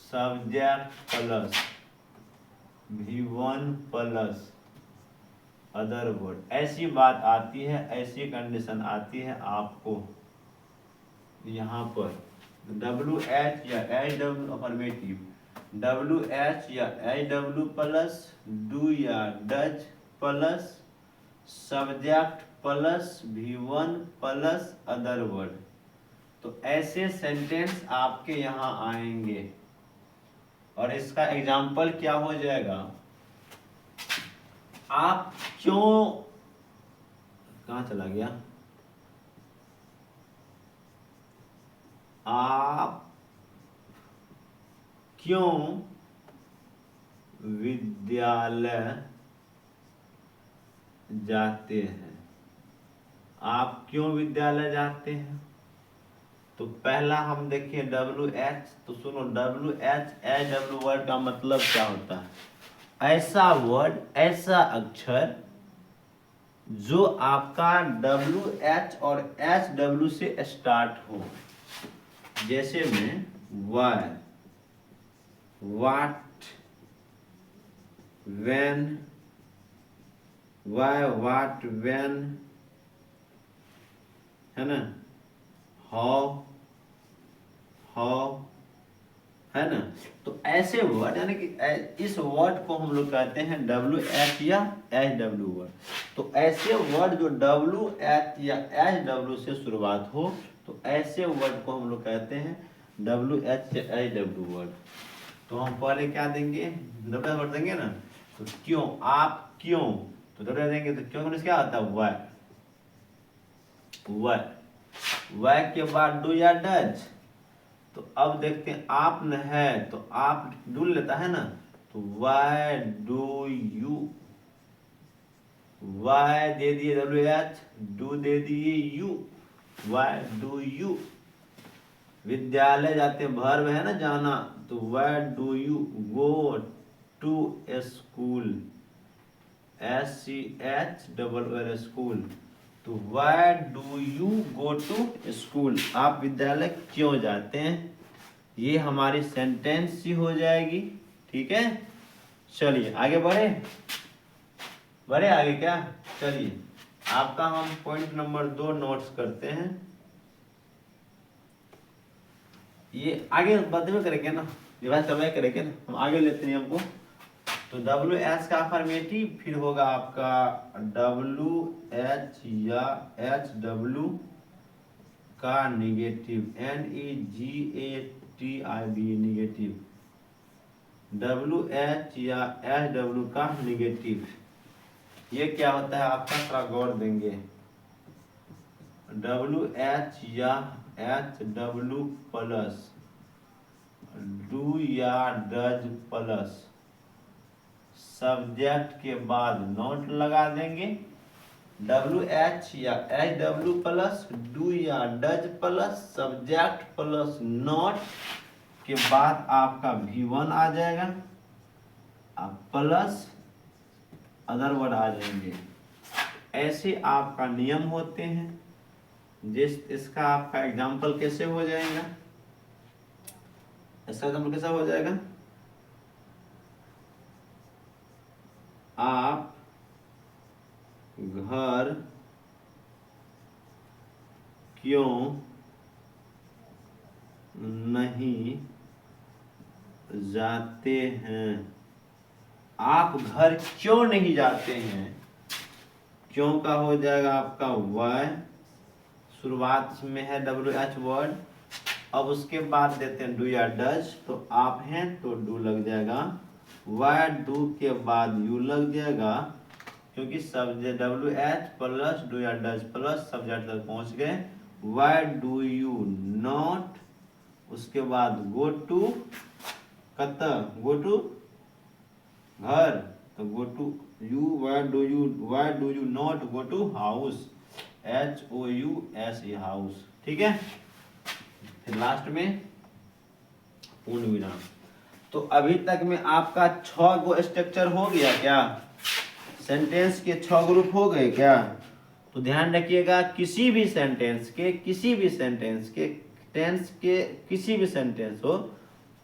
subject plus, V1 plus other word. ऐसी बात आती है, ऐसी कंडीशन आती है आपको यहाँ पर। WH या HW अफर्मेटिव, WH या HW प्लस, डू या does plus, subject plus, V1 plus other word. तो ऐसे सेंटेंस आपके यहाँ आएंगे और इसका एग्जाम्पल क्या हो जाएगा, आप क्यों, कहाँ चला गया, आप क्यों विद्यालय जाते हैं, आप क्यों विद्यालय जाते हैं। तो पहला हम देखिए WH, तो सुनो, WH HW वर्ड का मतलब क्या होता है, ऐसा वर्ड, ऐसा अक्षर जो आपका WH और HW से स्टार्ट हो। जैसे में why, what, when, why what when, है ना, हाउ, हाउ, है ना। तो ऐसे वर्ड, यानी कि इस वर्ड को हम लोग कहते हैं WH या HW वर्ड। तो ऐसे वर्ड जो WH या HW से शुरुआत हो, तो ऐसे वर्ड को हम लोग कहते हैं WH या HW वर्ड। तो हम पहले क्या देंगे, WH वर्ड देंगे ना, तो क्यों, आप क्यों, तो WH देंगे, तो क्यों क्या आता है, वाई, वाई, वाई के बाद डू या डज। तो अब देखते हैं, आप न है तो आप डू लेता है ना, तो why do you, why they दिए WH, डू दे दिए यू, वाई डू यू। विद्यालय जाते, वर्ब है ना जाना, तो why do you go to school, SCHOOL school. तो why do you go to school, आप विद्यालय क्यों जाते हैं। ये हमारी सेंटेंस ही हो जाएगी। ठीक है, चलिए आगे बढ़े, बढ़े आगे क्या, चलिए आपका हम पॉइंट नंबर 2 नोट्स करते हैं। ये आगे बाद में करेंगे ना, रिवाइज करवाए करेंगे ना, हम आगे लेते हैं हमको। तो WH का अफर्मेटिव, फिर होगा आपका WH या HW का निगेटिव, NEGATIV निगेटिव, WH या HW का निगेटिव। ये क्या होता है आपका, थोड़ा गौर देंगे। WH या HW प्लस, डू या डज प्लस, सब्जेक्ट के बाद नॉट लगा देंगे। WH या HW प्लस, डू या does plus, subject plus not, के बाद आपका V1 आ जाएगा, आप प्लस अदर वर्ड आ जाएंगे। ऐसे आपका नियम होते हैं। इसका आपका एग्जाम्पल कैसे हो जाएगा, इसका एग्जाम्पल कैसा हो जाएगा, आप घर क्यों नहीं जाते हैं, आप घर क्यों नहीं जाते हैं। क्यों का हो जाएगा आपका वाई, शुरुआत में है WH वर्ड, अब उसके बाद देते हैं डू या डज, तो आप हैं तो डू लग जाएगा, वाई डू के बाद यू लग जाएगा, क्योंकि सब्जेक्ट WH प्लस डू या डज प्लस सब्जेक्ट तक पहुंच गए। वाई डू यू नॉट, उसके बाद गो टू, कत गो टू घर, तो go to you, why do you not go to house, HOUSE house. ठीक है, फिर लास्ट में पूर्ण विराम। तो अभी तक में आपका 6 गो स्ट्रक्चर हो गया क्या, सेंटेंस के 6 ग्रुप हो गए क्या। तो ध्यान रखिएगा, किसी भी सेंटेंस के टेंस के किसी भी सेंटेंस हो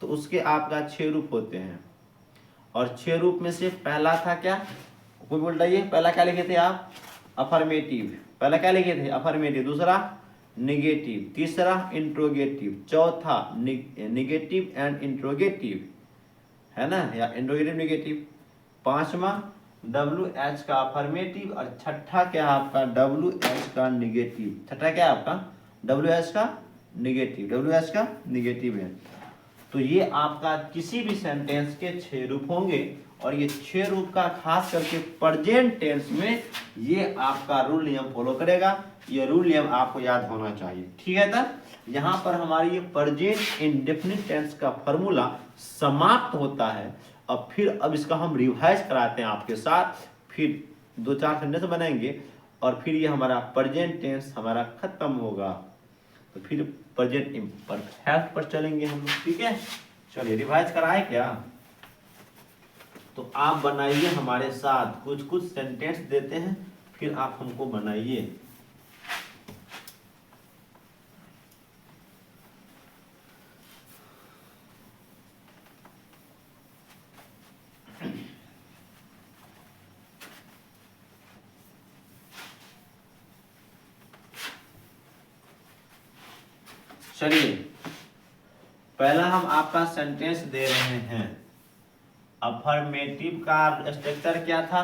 तो उसके आपका 6 रूप होते हैं, और 6 रूप में से पहला था क्या, कोई बोल रही है, पहला क्या लिखे थे आप, अफर्मेटिव, पहला क्या लिखे थे अफर्मेटिव, दूसरा निगेटिव, तीसरा इंट्रोगेटिव, चौथा निगेटिव एंड इंट्रोगेटिव, है ना, या इंट्रोगेटिव निगेटिव, पांचवा WH का अफर्मेटिव, और छठा क्या आपका WH का निगेटिव, छठा क्या आपका WH का निगेटिव है। तो ये आपका किसी भी सेंटेंस के 6 रूप होंगे, और ये 6 रूप का खास करके प्रेजेंट टेंस में ये आपका रूल नियम फॉलो करेगा। ये रूल नियम आपको याद होना चाहिए। ठीक है, तब यहाँ पर हमारी ये प्रेजेंट इंडेफिनिट टेंस का फॉर्मूला समाप्त होता है। अब इसका हम रिवाइज कराते हैं आपके साथ, फिर 2-4 सेंटेंस बनाएंगे, और फिर ये हमारा प्रेजेंट टेंस हमारा खत्म होगा, तो फिर प्रेजेंट इम्परफेक्ट पर चलेंगे हम लोग। ठीक है, चलिए रिवाइज कराए क्या, तो आप बनाइए हमारे साथ, कुछ सेंटेंस देते हैं, फिर आप हमको बनाइए। चलिए, पहला हम आपका सेंटेंस दे रहे हैं। अफर्मेटिव का स्ट्रक्चर क्या था,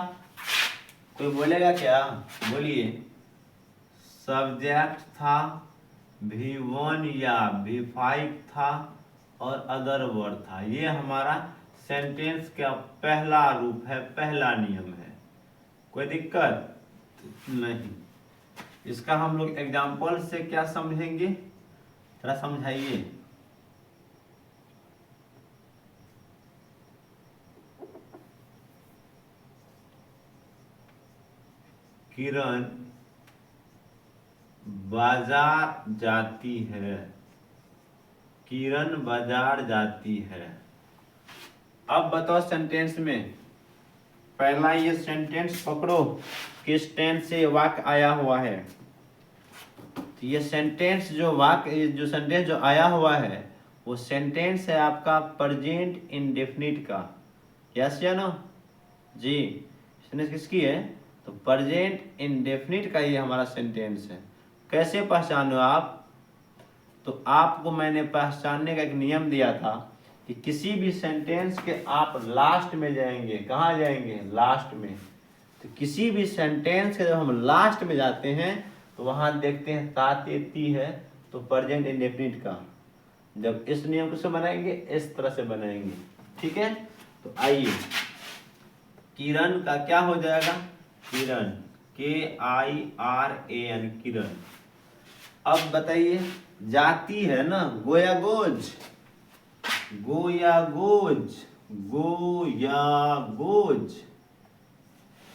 कोई बोलेगा क्या, बोलिए। सब्जेक्ट था, V1 या V5 था, और अदर वर्ड था। ये हमारा सेंटेंस का पहला रूप है, पहला नियम है, कोई दिक्कत नहीं। इसका हम लोग एग्जाम्पल से क्या समझेंगे, थोड़ा समझाइए। किरण बाजार जाती है, किरण बाजार जाती है। अब बताओ सेंटेंस में, पहला ये सेंटेंस पकड़ो, किस टेंस से वाक्य आया हुआ है। ये सेंटेंस जो सेंटेंस जो आया हुआ है, वो सेंटेंस है आपका प्रेजेंट इंडेफिनिट का। यस या नो जी, सेंटेंस किसकी है, तो प्रेजेंट इंडेफिनिट का ये हमारा सेंटेंस है। कैसे पहचानो आप, तो आपको मैंने पहचानने का एक नियम दिया था कि किसी भी सेंटेंस के आप लास्ट में जाएंगे, कहाँ जाएंगे, लास्ट में। तो किसी भी सेंटेंस के जब हम लास्ट में जाते हैं तो वहां देखते हैं तातेती है, तो प्रेजेंट इंडेफिनिट का। जब इस नियम को से बनाएंगे, इस तरह से बनाएंगे। ठीक है, तो आइए, किरण का क्या हो जाएगा, किरण, KIRAN, किरण। अब बताइए, जाती है ना, गोया गोज,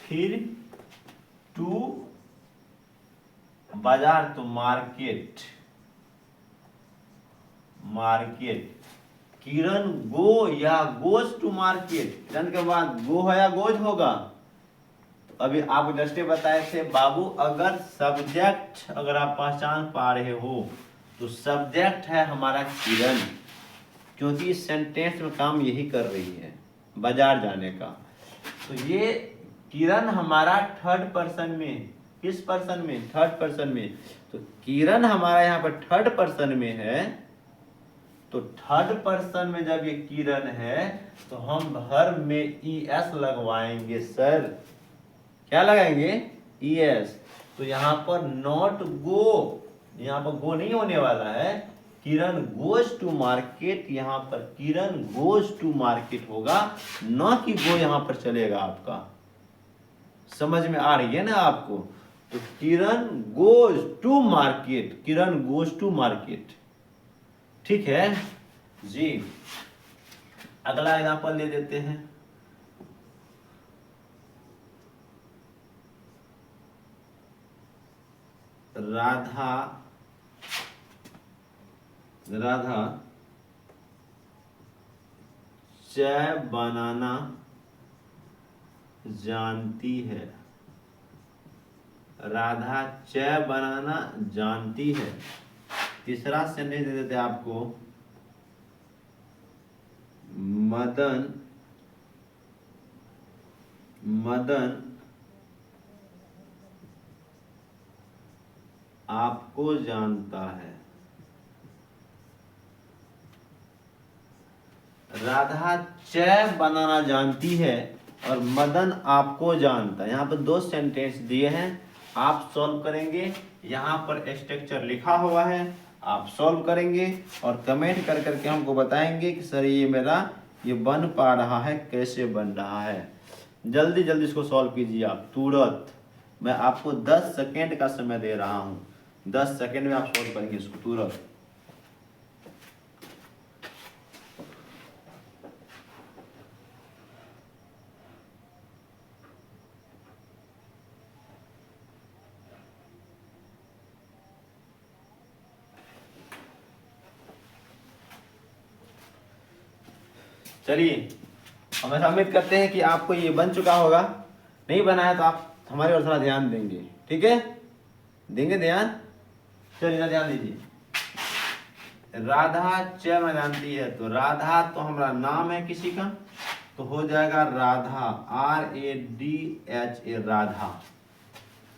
फिर टू बाजार, तो मार्केट, किरण गो या गोज टू मार्केट, किरण के बाद गो है या गोज होगा। तो अभी आप जस्ट बताए थे बाबू, अगर सब्जेक्ट अगर आप पहचान पा रहे हो तो सब्जेक्ट है हमारा किरण, क्योंकि इस सेंटेंस में काम यही कर रही है, बाजार जाने का। तो ये किरण हमारा थर्ड पर्सन में, किस पर्सन में, थर्ड पर्सन में। तो किरण हमारा यहाँ पर थर्ड पर्सन में है, तो थर्ड पर्सन में जब ये किरण है तो हम वर्ब में ईएस लगवाएंगे सर। क्या लगाएंगे, ईएस। तो यहाँ पर नॉट गो, यहाँ पर गो नहीं होने वाला है, किरण गोज टू मार्केट, यहाँ पर किरण गोज टू मार्केट होगा, न कि गो यहाँ पर चलेगा आपका। समझ में आ रही है ना आपको। तो Kiran goes to market, Kiran goes to market, ठीक है जी। अगला एग्जांपल ले देते हैं। राधा चाय बनाना जानती है। राधा चाय बनाना जानती है। तीसरा सेंटेंस दे देते आपको, मदन आपको जानता है। राधा चाय बनाना जानती है और मदन आपको जानता है। यहाँ पर दो सेंटेंस दिए हैं, आप सॉल्व करेंगे। यहाँ पर स्ट्रक्चर लिखा हुआ है, आप सॉल्व करेंगे और कमेंट कर करके हमको बताएंगे कि सर ये मेरा ये बन पा रहा है, कैसे बन रहा है। जल्दी जल्दी इसको सॉल्व कीजिए आप तुरंत। मैं आपको 10 सेकेंड का समय दे रहा हूँ, 10 सेकेंड में आप सॉल्व करेंगे इसको तुरंत। चलिए, हम ऐसा उम्मीद करते हैं कि आपको ये बन चुका होगा। नहीं बना है तो आप हमारी ओर थोड़ा ध्यान देंगे, ठीक है, देंगे ध्यान। चलिए ध्यान दीजिए। राधा चाय में जानती है, तो राधा तो हमारा नाम है किसी का, तो हो जाएगा राधा, RADHA, राधा।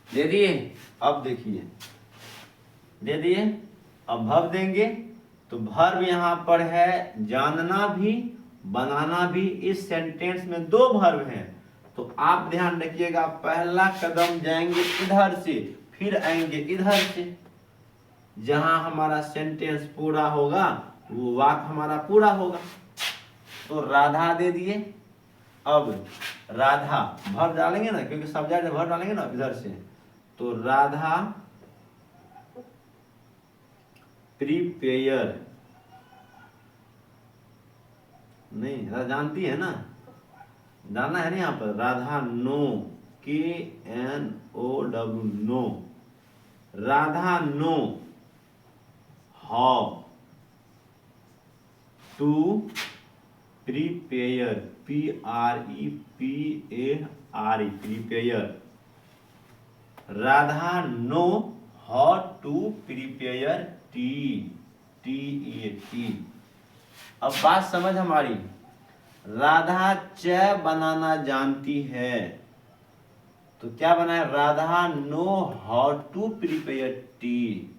दे दिए। अब देखिए, दे दिए। अब भर्ब देंगे, तो भर्ब यहाँ पर है जानना भी, बनाना भी। इस सेंटेंस में दो भर्ब हैं, तो आप ध्यान रखिएगा, पहला कदम जाएंगे इधर से, फिर आएंगे इधर से। जहां हमारा सेंटेंस पूरा होगा वो वाक्य हमारा पूरा होगा। तो राधा दे दिए। अब राधा भर्ब डालेंगे ना, क्योंकि सब्जेक्ट भर्ब डालेंगे ना इधर से, तो राधा प्रिपेयर, नहीं राधा जानती है ना, जानना है ना यहाँ पर। Radha know, KNOW, know. Radha know how to prepare, PREPARE, prepare. Radha know how to prepare TEAT। अब बात समझ हमारी। राधा चाय बनाना जानती है, तो क्या बना है, Radha know how to prepare tea.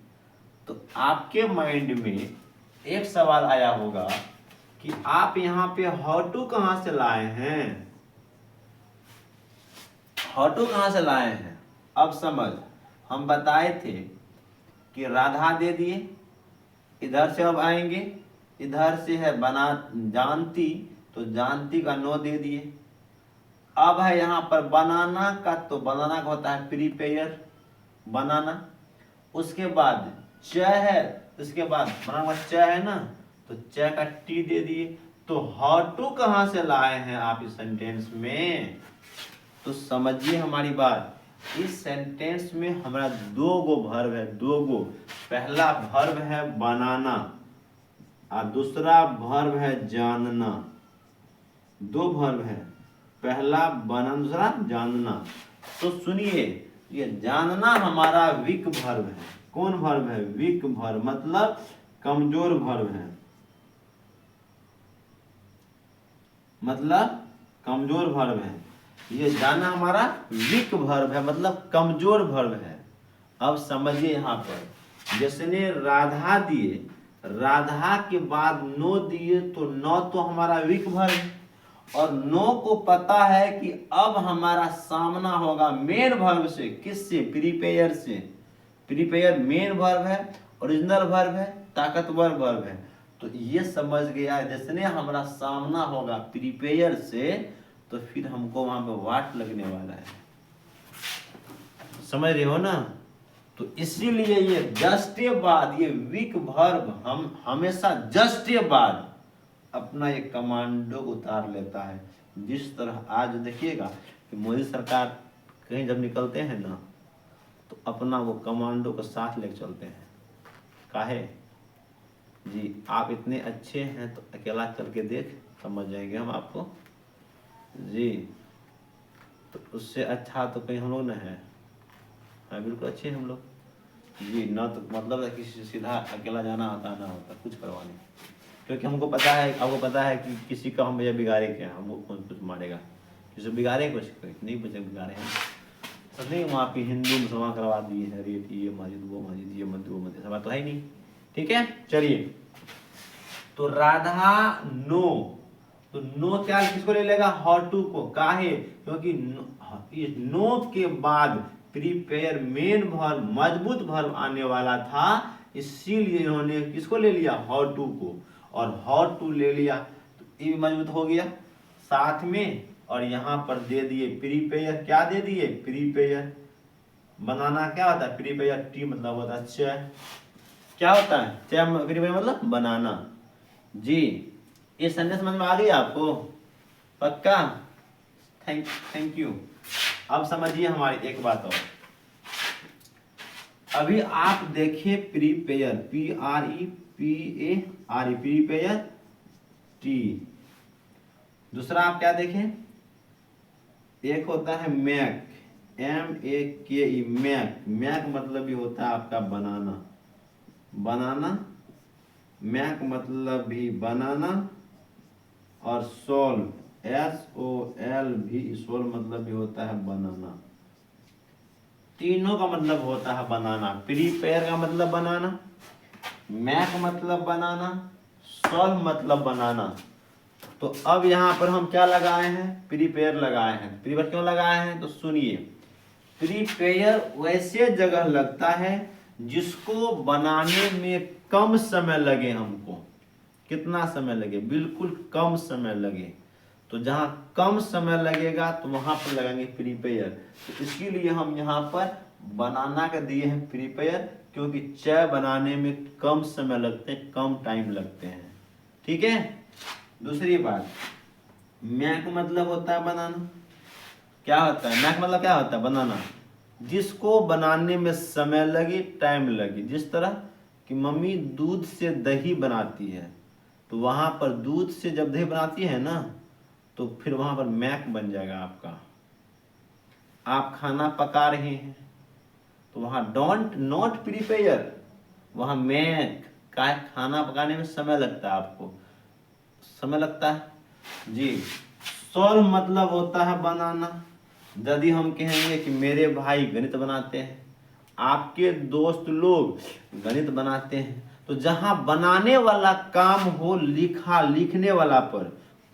तो आपके माइंड में एक सवाल आया होगा कि आप यहाँ पे हाउ टू कहां से लाए हैं, हाउ टू कहां से लाए हैं। अब समझ, हम बताए थे कि राधा दे दिए, इधर से अब आएंगे, इधर से है बना जानती, तो जानती का नो दे दिए। अब है यहाँ पर बनाना का, तो बनाना का होता है प्रिपेयर, बनाना। उसके बाद चाय है, उसके बाद बनाना का चाय है ना, तो चाय का टी दे दिए। तो हाउ टू कहां से लाए हैं आप इस सेंटेंस में, तो समझिए हमारी बात। इस सेंटेंस में हमारा दो गो भर्ब है, दो गो। पहला भर्ब है बनाना, और दूसरा वर्ब है जानना। दो वर्ब है, पहला बनाना, दूसरा जानना। तो सुनिए, ये जानना हमारा वीक वर्ब है। कौन वर्ब है? वीक वर्ब, मतलब कमजोर वर्ब है, मतलब कमजोर वर्ब है। ये जानना हमारा वीक वर्ब है, मतलब कमजोर वर्ब है। अब समझिए यहाँ पर, जिसने राधा दिए, राधा के बाद नो दिए, तो नो तो हमारा वीक वर्ब है, और नो को पता है कि अब हमारा सामना होगा मेन वर्ब से। किससे? प्रीपेयर से। प्रीपेयर मेन वर्ब है, ओरिजिनल वर्ब है, ताकतवर वर्ब है। तो ये समझ गया, जिसने हमारा सामना होगा प्रीपेयर से, तो फिर हमको वहां पे वाट लगने वाला है। समझ रहे हो ना? तो इसीलिए ये जस्ट के बाद, ये वीक वर्ब हम हमेशा जस्ट के बाद अपना ये कमांडो उतार लेता है। जिस तरह आज देखिएगा कि मोदी सरकार कहीं जब निकलते हैं ना, तो अपना वो कमांडो को साथ लेकर चलते हैं। काहे जी? आप इतने अच्छे हैं तो अकेला चल के देख, समझ जाएंगे हम आपको जी। तो उससे अच्छा तो कहीं हम लोग न है। हाँ बिल्कुल अच्छे हैं हम लोग जी। ना तो मतलब है कि सीधा अकेला जाना होता ना होता कुछ करवाने, क्योंकि हमको पता है, आपको पता है कि किसी का हम भैया बिगाड़े क्या, हमको कौन कुछ मारेगा, किसी बिगाड़े कुछ नहीं, कुछ बिगाड़े हैं सब नहीं। वहाँ पे हिंदू मुसलमान करवा दिए हैं, रेट ये मस्जिद वो मस्जिद, ये मंदिर वो मंदिर, सब तो है ही नहीं। ठीक है, चलिए। तो राधा नो, तो नो क्या किसको ले लेगा? हाउ टू को। काहे? क्योंकि नो के बाद प्रीपेयर मेन वर्ब, मजबूत वर्ब आने वाला था, इसीलिए इन्होंने किसको ले लिया? हाउ टू को। और हाउ टू ले लिया तो ये भी मजबूत हो गया साथ में। और यहाँ पर दे दिए प्रीपेयर, क्या दे दिए? प्रीपेयर। बनाना क्या होता है? प्रीपेयर टी मतलब होता है चाय। क्या होता है? चाय प्रीपेयर मतलब बनाना जी। ये संदेश समझ में आ गई आपको? पक्का? Thank you. अब समझिए हमारी एक बात और। अभी आप देखिए प्रीपेयर, PREPARE, प्रीपेयर टी। दूसरा आप क्या देखें? एक होता है मैक, MAKE, मैक। मैक मतलब भी होता है आपका बनाना, बनाना। मैक मतलब भी बनाना। और सोल, SOL भी, सोल मतलब भी होता है बनाना। तीनों का मतलब होता है बनाना। प्रीपेयर का मतलब बनाना, मैक मतलब बनाना, सोल मतलब बनाना। तो अब यहाँ पर हम क्या लगाए हैं? प्रीपेयर लगाए हैं। प्रीपेयर क्यों लगाए हैं? तो सुनिए, प्रीपेयर वैसे जगह लगता है जिसको बनाने में कम समय लगे हमको। कितना समय लगे? बिल्कुल कम समय लगे। तो जहां कम समय लगेगा तो वहां पर लगाएंगे प्रीपेयर। तो इसीलिए हम यहाँ पर बनाना का दिए हैं प्रीपेयर, क्योंकि चाय बनाने में कम समय लगते हैं, कम टाइम लगते हैं। ठीक है। दूसरी बात, मैक मतलब होता है बनाना। क्या होता है? मैक मतलब क्या होता है? बनाना, जिसको बनाने में समय लगे, टाइम लगे। जिस तरह कि मम्मी दूध से दही बनाती है, तो वहां पर दूध से जब दही बनाती है ना, तो फिर वहां पर मैक बन जाएगा आपका। आप खाना पका रहे हैं तो वहां डोंट नॉट प्रिपेयर, वहां मैक का। खाना पकाने में समय लगता है, आपको समय लगता है जी। सॉल्व मतलब होता है बनाना। यदि हम कहेंगे कि मेरे भाई गणित बनाते हैं, आपके दोस्त लोग गणित बनाते हैं, तो जहां बनाने वाला काम हो, लिखने वाला पर,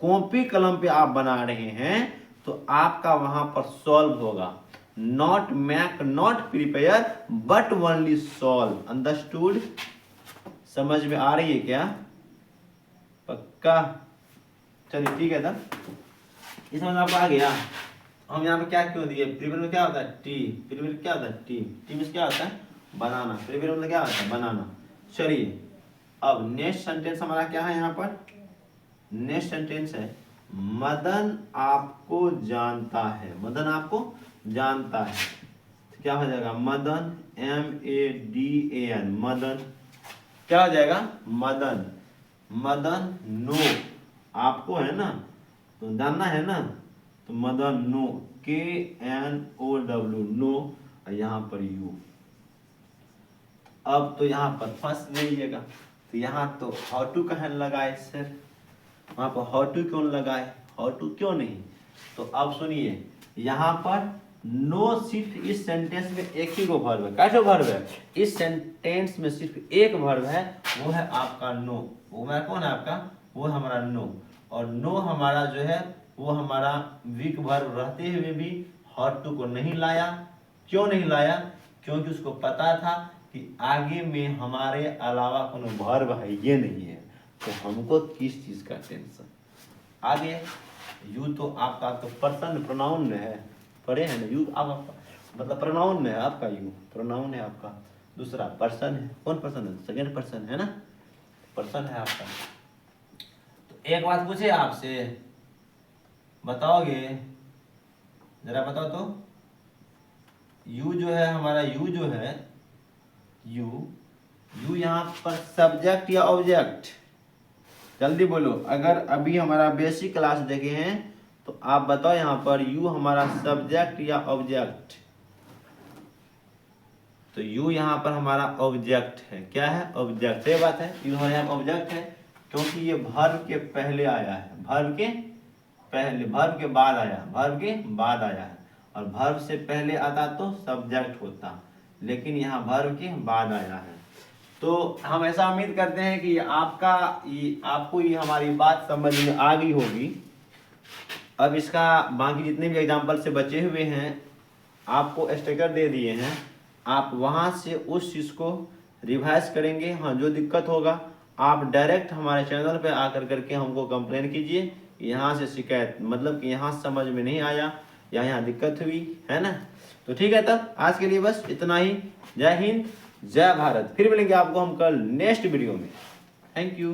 कॉपी कलम पे आप बना रहे हैं, तो आपका वहां पर सॉल्व होगा। Not make, not prepare, but only solve. Understood? समझ में आ रही है क्या? पक्का? चलिए ठीक है। तब इस समझ आपको आ गया। हम यहाँ पे क्या क्यों दिए? प्रिपेयर में क्या होता है? टी। प्रिपेयर क्या होता है? टी। टी में क्या होता है? बनाना। प्रिपेयर मतलब क्या होता है? बनाना। चलिए, अब नेक्स्ट सेंटेंस हमारा क्या है यहाँ पर? नेक्स्ट सेंटेंस है, मदन आपको जानता है। मदन आपको जानता है, तो क्या हो जाएगा? मदन, MADAN, मदन। क्या हो जाएगा? मदन। मदन नो, आपको है ना तो जानना है ना, तो मदन नो, KNOW नो, और यहाँ पर यू। अब तो यहाँ पर फंस जाइएगा, तो यहाँ तो हाउ टू कहने लगाए सर, वहाँ पर हाउ टू क्यों लगाए, हाउ टू क्यों नहीं। तो अब सुनिए, यहाँ पर नो सिर्फ इस सेंटेंस में एक ही को वर्ब है। कैसे वर्ब है? इस सेंटेंस में सिर्फ एक वर्ब है, वो है आपका नो। वो हमारा कौन है आपका? वो हमारा नो। और नो हमारा जो है वो हमारा वीक वर्ब रहते हुए भी हाउ टू को नहीं लाया। क्यों नहीं लाया? क्योंकि उसको पता था कि आगे में हमारे अलावा कोनो वर्ब है ये नहीं है, तो हमको किस चीज का टेंशन। आगे यू तो आपका तो पर्सन प्रोनाउन है, पढ़े हैं ना, यू आपका मतलब प्रोनाउन है आपका, यू प्रोनाउन है आपका। दूसरा पर्सन है, कौन पर्सन है? सेकेंड पर्सन है ना, पर्सन है आपका। तो एक बात पूछे आपसे, बताओगे? जरा बताओ तो, यू जो है हमारा, यू जो है यू यहाँ पर सब्जेक्ट या ऑब्जेक्ट? जल्दी बोलो। अगर अभी हमारा बेसिक क्लास देखे हैं तो आप बताओ यहाँ पर यू हमारा सब्जेक्ट या ऑब्जेक्ट? तो यू यहाँ पर हमारा ऑब्जेक्ट है। क्या है? ऑब्जेक्ट। ये बात है, यू हमारे यहाँ ऑब्जेक्ट है क्योंकि ये वर्ब के पहले आया है, वर्ब के पहले, वर्ब के बाद आया, वर्ब के बाद आया है। और वर्ब से पहले आता तो सब्जेक्ट होता, लेकिन यहाँ वर्ब के बाद आया है। तो हम ऐसा उम्मीद करते हैं कि आपको ये हमारी बात समझ में आ गई होगी। अब इसका बाकी जितने भी एग्जाम्पल से बचे हुए हैं आपको स्टिकर दे दिए हैं, आप वहाँ से उस चीज़ को रिवाइज करेंगे। हाँ, जो दिक्कत होगा आप डायरेक्ट हमारे चैनल पे आकर करके हमको कंप्लेन कीजिए, यहाँ से शिकायत, मतलब कि यहाँ समझ में नहीं आया या यहाँ दिक्कत हुई है ना। तो ठीक है, तब आज के लिए बस इतना ही। जय हिंद, जय भारत। फिर मिलेंगे आपको हम कल नेक्स्ट वीडियो में। Thank you.